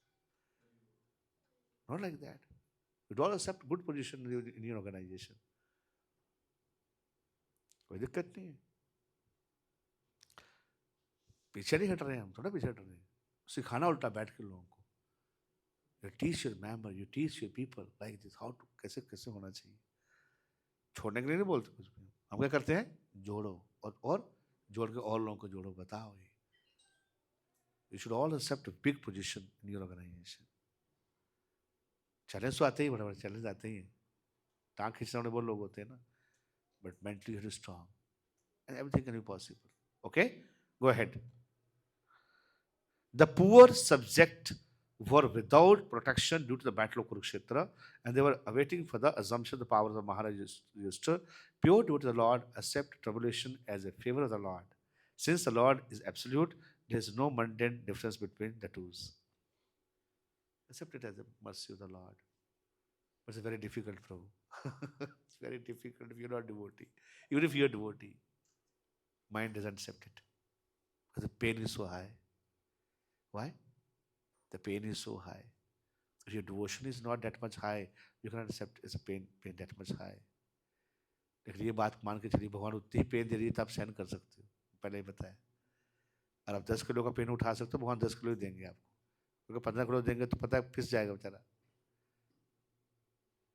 Not like that. You don't accept good position in your organization. कोई दिक्कत नहीं है. पीछे नहीं हट रहे हैं हम, थोड़ा पीछे हट रहे हैं. सिखाना उल्टा बैठ के लोगों को. You teach your member, you teach your people like this, how to कैसे कैसे होना चाहिए. छोड़ने के लिए नहीं बोलते कुछ भी. हम क्या करते हैं? जोड़ो, और जोड़ के और लोगों को जोड़ो. बताओ ये. You should all accept a big position in your organization. Challenge तो आते ही, बड़े बड़े चैलेंज आते ही हैं. टांग खींचने वाले बहुत लोग होते हैं ना, but mentally strong. and everything can be possible. Okay, go ahead. The poor subject were without protection due to the battle of Kurukshetra, and they were awaiting for the assumption of the power of the Maharaj Yudhishthira. Pure devotee to the Lord accept tribulation as a favor of the Lord. Since the Lord is absolute, there is no mundane difference between the two. Accept it as a mercy of the Lord. But it's very difficult, Prabhu. It's very difficult if you're not devotee. Even if you're devotee, mind doesn't accept it. Because the pain is so high. Why? The pain is so high. If your devotion is not that much high, you cannot accept it's a pain that much high. लेकिन ये बात मान के चलिए भगवान उतनी ही पेन दे रही है तो आप सहन कर सकते हो, पहले ही बताया. और आप 10 किलो का पेन उठा सकते हो, भगवान 10 किलो ही देंगे आपको. क्योंकि 15 किलो देंगे तो पता है पिस जाएगा बेचारा.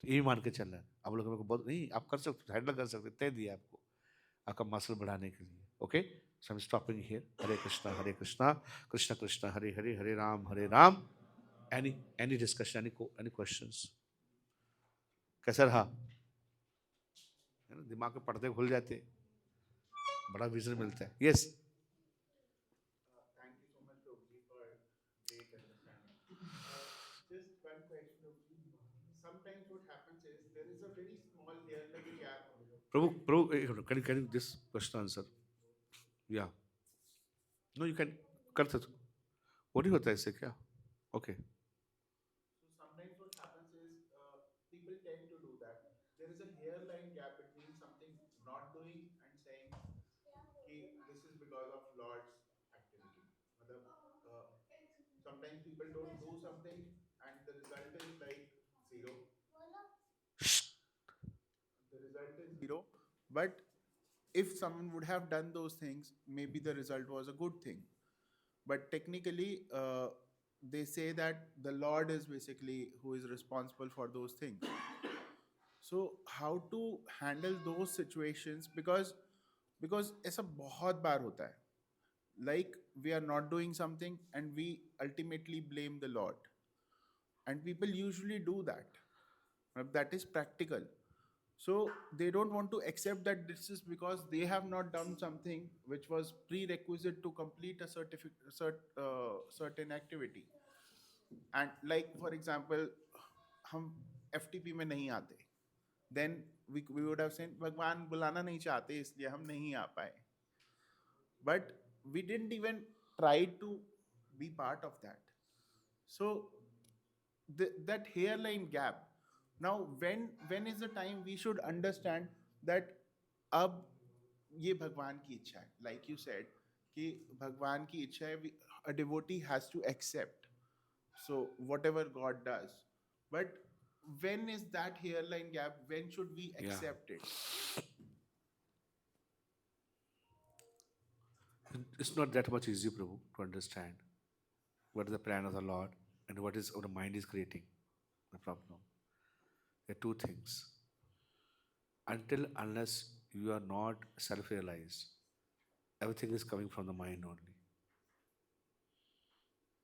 तो यही मान के चल रहा है. आप लोग मेरे को बहुत नहीं, आप कर सकते हो, हैंडल कर सकते, तय दिया आपको आपका मसल बढ़ाने के लिए. Okay, so I am stopping here. Hare Krishna Krishna Krishna Hare Hare, Hare Ram. Any discussion, any questions? कैसा रहा? है ना, दिमाग के पर्दे खुल जाते, बड़ा विजन मिलता है. Yes. Thank you so much, Prabhuji, for great understanding. Just one question, Prabhuji. Sometimes what happens is there is a very small hairline gap. Prabhu can you this question answer? या नो यू कैन कर सकते हो. वो नहीं होता इससे क्या? Okay. So sometimes what happens is people tend to do that. There is a hairline gap between something not doing and saying, "Ki this is because of Lord's activity." Matlab, uh, sometimes people don't do something and the result is like zero. The result is zero. But if someone would have done those things, maybe the result was a good thing. But technically, they say that the Lord is basically who is responsible for those things. So how to handle those situations, because ऐसा बहुत बार होता है, like we are not doing something and we ultimately blame the Lord, and people usually do that. That is practical. So they don't want to accept that this is because they have not done something which was prerequisite to complete a certain activity. And like for example, हम FTP में नहीं आते, then we would have said भगवान बुलाना नहीं चाहते इसलिए हम नहीं आ पाए. But we didn't even try to be part of that. So that hairline gap. Now when is the time we should understand that अब ये भगवान की इच्छा है, like you said कि भगवान की इच्छा है, a devotee has to accept so whatever God does. But when is that hairline gap? When should we Yeah. accept it? It's not that much easy, Prabhu, to understand what is the plan of the Lord and what is our mind is creating the problem. There are two things. Unless you are not self-realized, everything is coming from the mind only.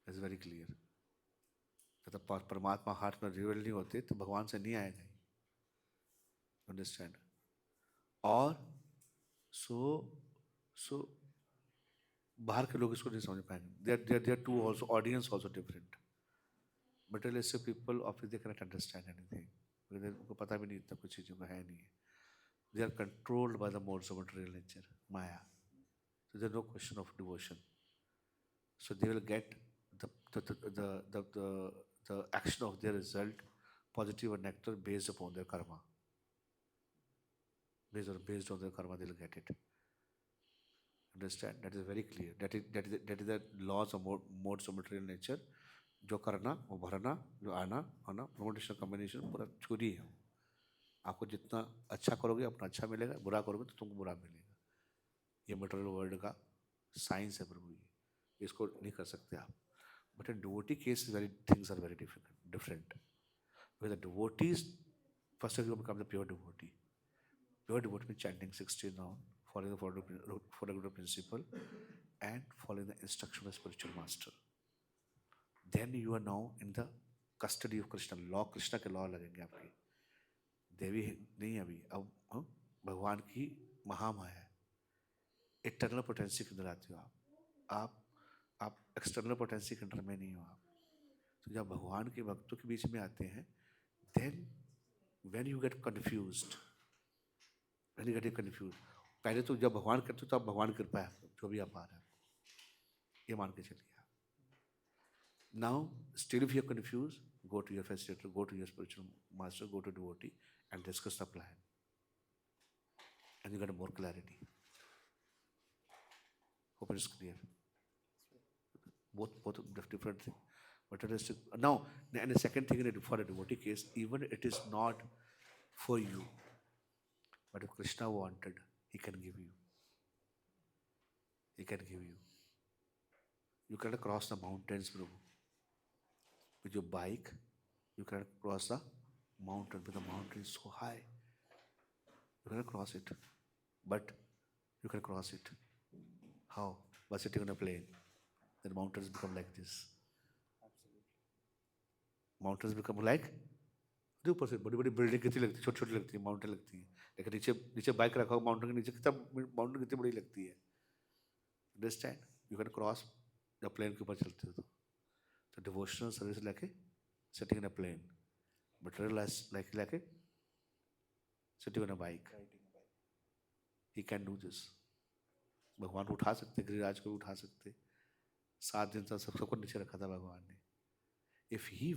It's very clear. जब परमात्मा हार्ट में रिवेल नहीं होते तो भगवान से नहीं आएगा ही. अंडरस्टैंड? और सो बाहर के लोग इसको नहीं समझ पाएंगे. There are two also audience also different. Materialistic people often they cannot understand anything. उनको पता भी नहीं इतना कुछ चीज़ों का है नहीं है. They are controlled by the modes of material nature, Maya. So there is no question of devotion. So they will get the action of their result, positive or negative, based upon their karma. Based on their karma, they will get it. Understand? That is very clear. That is the laws of modes of material nature. जो करना वो भरना, जो आना होना, प्रमोटेशन कॉम्बिनेशन पूरा चोरी है. आपको जितना अच्छा करोगे अपना अच्छा मिलेगा, बुरा करोगे तो तुमको बुरा मिलेगा. ये मटेरियल वर्ल्ड का साइंस है प्रभु. ये इसको नहीं कर सकते आप. But in devotee case, things are very different. Because the devotees, first of all, become the pure devotee. Pure devotee means chanting 16 rounds, following the four principle, and following the instruction of spiritual master. Then you are now in the custody of Krishna. Law, Krishna के law लगेंगे आपके. देवी नहीं अभी, अब भगवान की महामाया है. इटर्नल पोटेंसी के अंदर आते हो आप एक्सटर्नल पोटेंसी के अंदर में नहीं हो आप। तो जब भगवान के भक्तों के बीच में आते हैं, then when you get confused, पहले तो जब भगवान करते हो तो आप भगवान की कृपा है, जो भी आप पा रहे हैं ये मान के चलिए आप। Now still if you are confuse, go to your facilitator, go to your spiritual master, go to devotee and discuss the plan, and you get more clarity. Hope it is clear. Both different thing. But it is now, and the second thing for a devotee case, even it is not for you, but if Krishna wanted, he can give you. He can give you. You cannot cross the mountains, Prabhu. With your bike, you cannot cross the mountain, but the mountain is so high. You cannot cross it, but you can cross it. How? By sitting on a plane. Then mountains become like this. Mountains become like, ऊपर से बड़ी बड़ी बिल्डिंग कितनी लगती है, छोटी छोटी लगती है, माउंटेन लगती है, लेकिन नीचे नीचे बाइक रखा हो माउंटेन के नीचे, कितना माउंटेन कितनी बड़ी लगती है। अंडरस्टैंड? यू कैन क्रॉस जब प्लेन के ऊपर चलते हो तो devotional service like sitting in a plane, but realize like sitting on a bike. He can do this. भगवान को उठा सकते, गिरिराज को उठा सकते। 7 दिन तक सबको नीचे रखा था भगवान ने। If he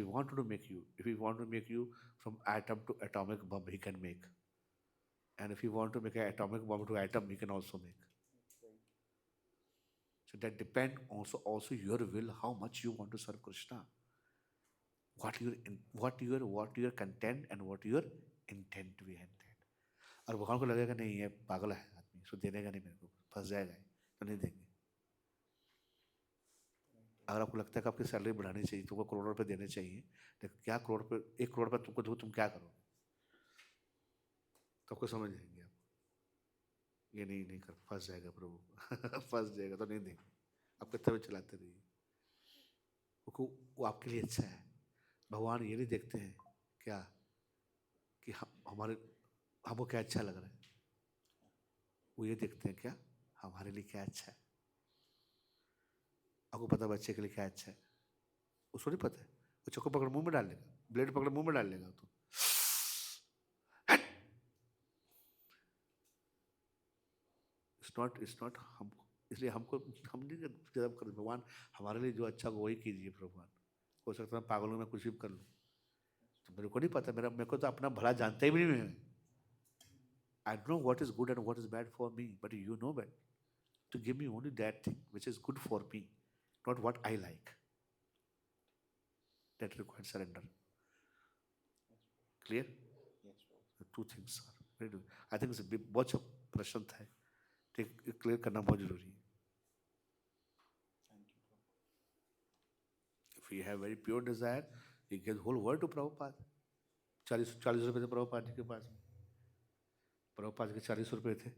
wanted to make you from atom to atomic bomb, he can make. And if he want to make an atomic bomb to atom, he can also make. So that depend also your will, how much you want to serve Krishna. What your content and what your intent behind that. और भगवान को लगेगा नहीं ये पागल है आदमी, इसको देने का नहीं, मेरे को फंस जाएगा तो नहीं देंगे। अगर आपको लगता है कि आपकी सैलरी बढ़ानी चाहिए, तुमको करोड़ रुपए देने चाहिए, लेकिन क्या करोड़ पे 1 करोड़ रुपए तुमको दो, तुम क्या करोगे? तो आपको समझ जाएंगे आप, ये नहीं कर, फंस जाएगा प्रभु फंस जाएगा तो नहीं देंगे। आप कितना भी चलाते रहिए, वो आपके लिए अच्छा है। भगवान ये नहीं देखते हैं क्या कि हमको क्या अच्छा लग रहा है, वो ये देखते हैं क्या हमारे लिए क्या अच्छा है। आपको पता है बच्चे के लिए क्या अच्छा है? उसको नहीं पता है, वो चक्कू पकड़ मुंह में डाल लेगा, ब्लेड पकड़ मुंह में डाल लेगा। तो इट्स नॉट हमको, इसलिए हम नहीं जब कर, भगवान हमारे लिए जो अच्छा वही कीजिए। भगवान हो सकता है पागलों में कुछ भी कर लूँ, तो मेरे को नहीं पता, मेरे को तो अपना भला जानता ही भी नहीं है। I don't know what is good and what is bad for me, but you know better. To give me only that thing which is good for me, not what I like. That requires surrender. Clear? Yes, sir. The two things are very good. I think it's a big, बहुत अच्छा प्रश्न था, क्लियर करना बहुत जरूरी है। Thank you, Prabhu. If you have very pure desire, you give the whole world to Prabhupada. 40 रुपए थे प्रभुपाद जी के पास में, प्रभुपाद के 40 रुपए थे।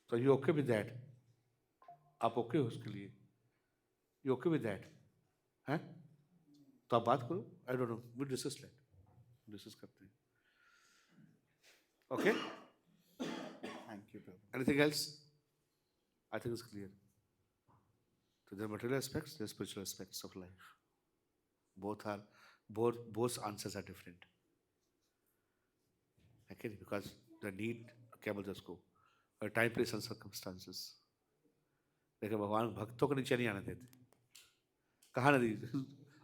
तो यू ओके विद दैट? आप ओके हो उसके लिए? You okay with that? हैं? तो आप बात करो। I don't know, we discuss करते हैं। Okay, Thank you, Prabhu. Anything else? I think it's clear. तो there are material aspects, there are spiritual aspects of life. Both answers are different. Okay, because the need, क्या बोलते हैं उसको, टाइम प्लेस एंड सर्कमस्टांसेस। लेकिन भगवान भक्तों को नीचे नहीं आने देते। कहाँ ने दी?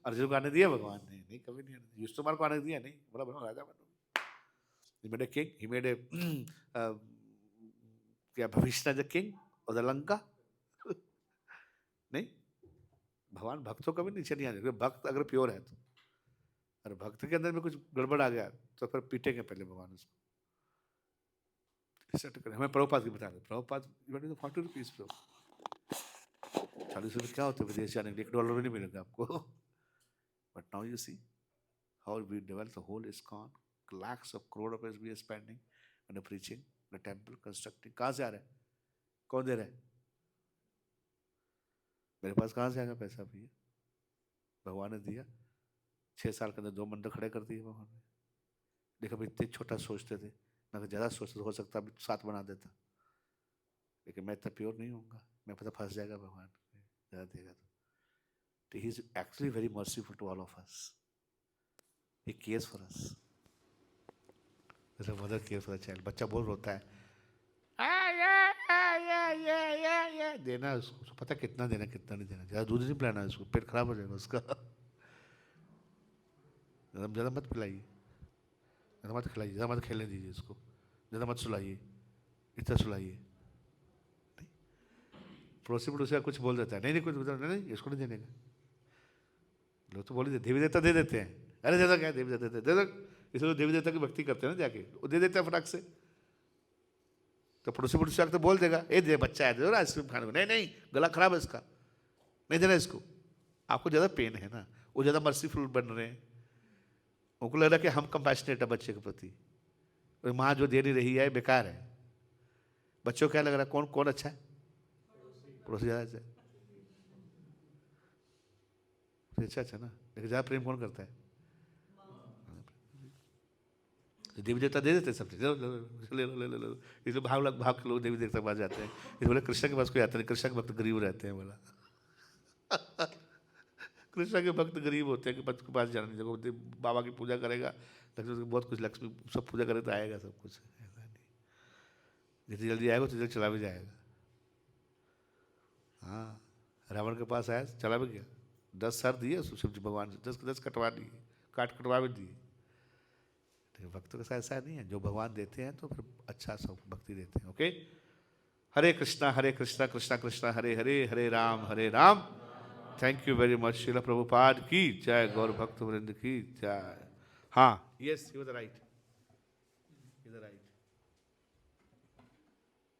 अर्जुन को आने दिया भगवान ने? नहीं, कभी नहीं आने दिया। युष्टुमार को आने दिया? नहीं, बोला बनो राजा बनो। He made a king, he made a क्या भविष्य द किंग और द लंका नहीं। भगवान भक्तों को भी नीचे नहीं आने, भक्त अगर प्योर है तो। और भक्त के अंदर में कुछ गड़बड़ आ गया तो फिर पीटेंगे पहले भगवान उसको। हमें प्रभुपाद की बता दे, प्रभुपाद 40 रुपीज पे 40 रुपये क्या होते हैं विदेश जाने के लिए? $1 भी नहीं मिलेगा आपको। But now you see how we develop the whole ISKCON, lakhs of crore rupees we are spending on the preaching, the temple constructing. कहाँ से आ रहा है? कौन दे रहा है? मेरे पास कहाँ से आएगा पैसा भैया? भगवान ने दिया। 6 साल के अंदर 2 मंदिर खड़े कर दिए भगवान ने। देखो भाई इतने छोटा सोचते थे, मैं ज़्यादा सोचते तो हो सकता अभी 7 बना देता, लेकिन मैं इतना प्योर नहीं होऊंगा, मैं पता फंस जाएगा भगवान ज़्यादा देगा तो। He is actually very merciful to all of us, he cares for us, जैसे mother care for the child. बच्चा बहुत रोता है, देना उसको पता कितना देना कितना नहीं देना, ज़्यादा दूध नहीं पिलाना उसको, पेट खराब हो जाएगा उसका। ज़्यादा मत पिलाइए, ज़्यादा मत खिलाइए, ज़्यादा मत खेलने दीजिए उसको, ज़्यादा मत सुलाइए, इतना सुलाइए। पड़ोसी पड़ोसी कुछ बोल देता है, नहीं नहीं कुछ नहीं, इसको नहीं देने का। लोग तो बोल देवी देवता दे देते हैं, अरे देता क्या देवी देवता दे दो, इसलिए देवी देवता की भक्ति करते हैं ना जाके, वो दे देते हैं फटाक से। तो पड़ोसी पड़ोसी आके तो बोल देगा, ए दे बच्चा है, दे दो आइसक्रीम खाने को, नहीं नहीं गला खराब है इसका, नहीं देना इसको। आपको ज़्यादा पेन है ना, वो ज़्यादा मर्सीफुल बन रहे हैं, उनको लग रहा है कि हम कंपैशनेट है बच्चे के प्रति, और माँ जो दे नहीं रही है बेकार है। बच्चों को क्या लग रहा है, कौन कौन अच्छा है, पड़ोसी ज़्यादा अच्छा है, अच्छा ना, लेकिन ज़्यादा प्रेम कौन करता है, देवी देवता दे देते हैं सब चीज़, ले लो ले लो ले लो, इसलिए भाग के लोग देवी देवता के पास जाते हैं। इसलिए बोले कृष्ण के पास कोई आता नहीं, कृष्ण के भक्त गरीब रहते हैं बोला। कृष्ण के भक्त गरीब होते हैं कि भक्त के पास जाना नहीं, देखो बाबा की पूजा करेगा, लक्ष्मी बहुत कुछ, लक्ष्मी सब पूजा करे तो आएगा सब कुछ, ऐसा नहीं, जितनी जल्दी आएगा उतनी जल्दी चला भी जाएगा। हाँ, रावण के पास आया चला भी गया, 10 सर दिए शिव जी भगवान से, 10 के 10 कटवा दिए, कटवा भी दिए। भक्तों के साथ ऐसा नहीं है, जो भगवान देते हैं तो फिर अच्छा सब भक्ति देते हैं। Okay, Hare Krishna Krishna Krishna Hare Hare, Hare Ram. Thank you very much. Srila Prabhupada की जय, गौर भक्त वृंद की जय। हाँ, यस यू आर राइट,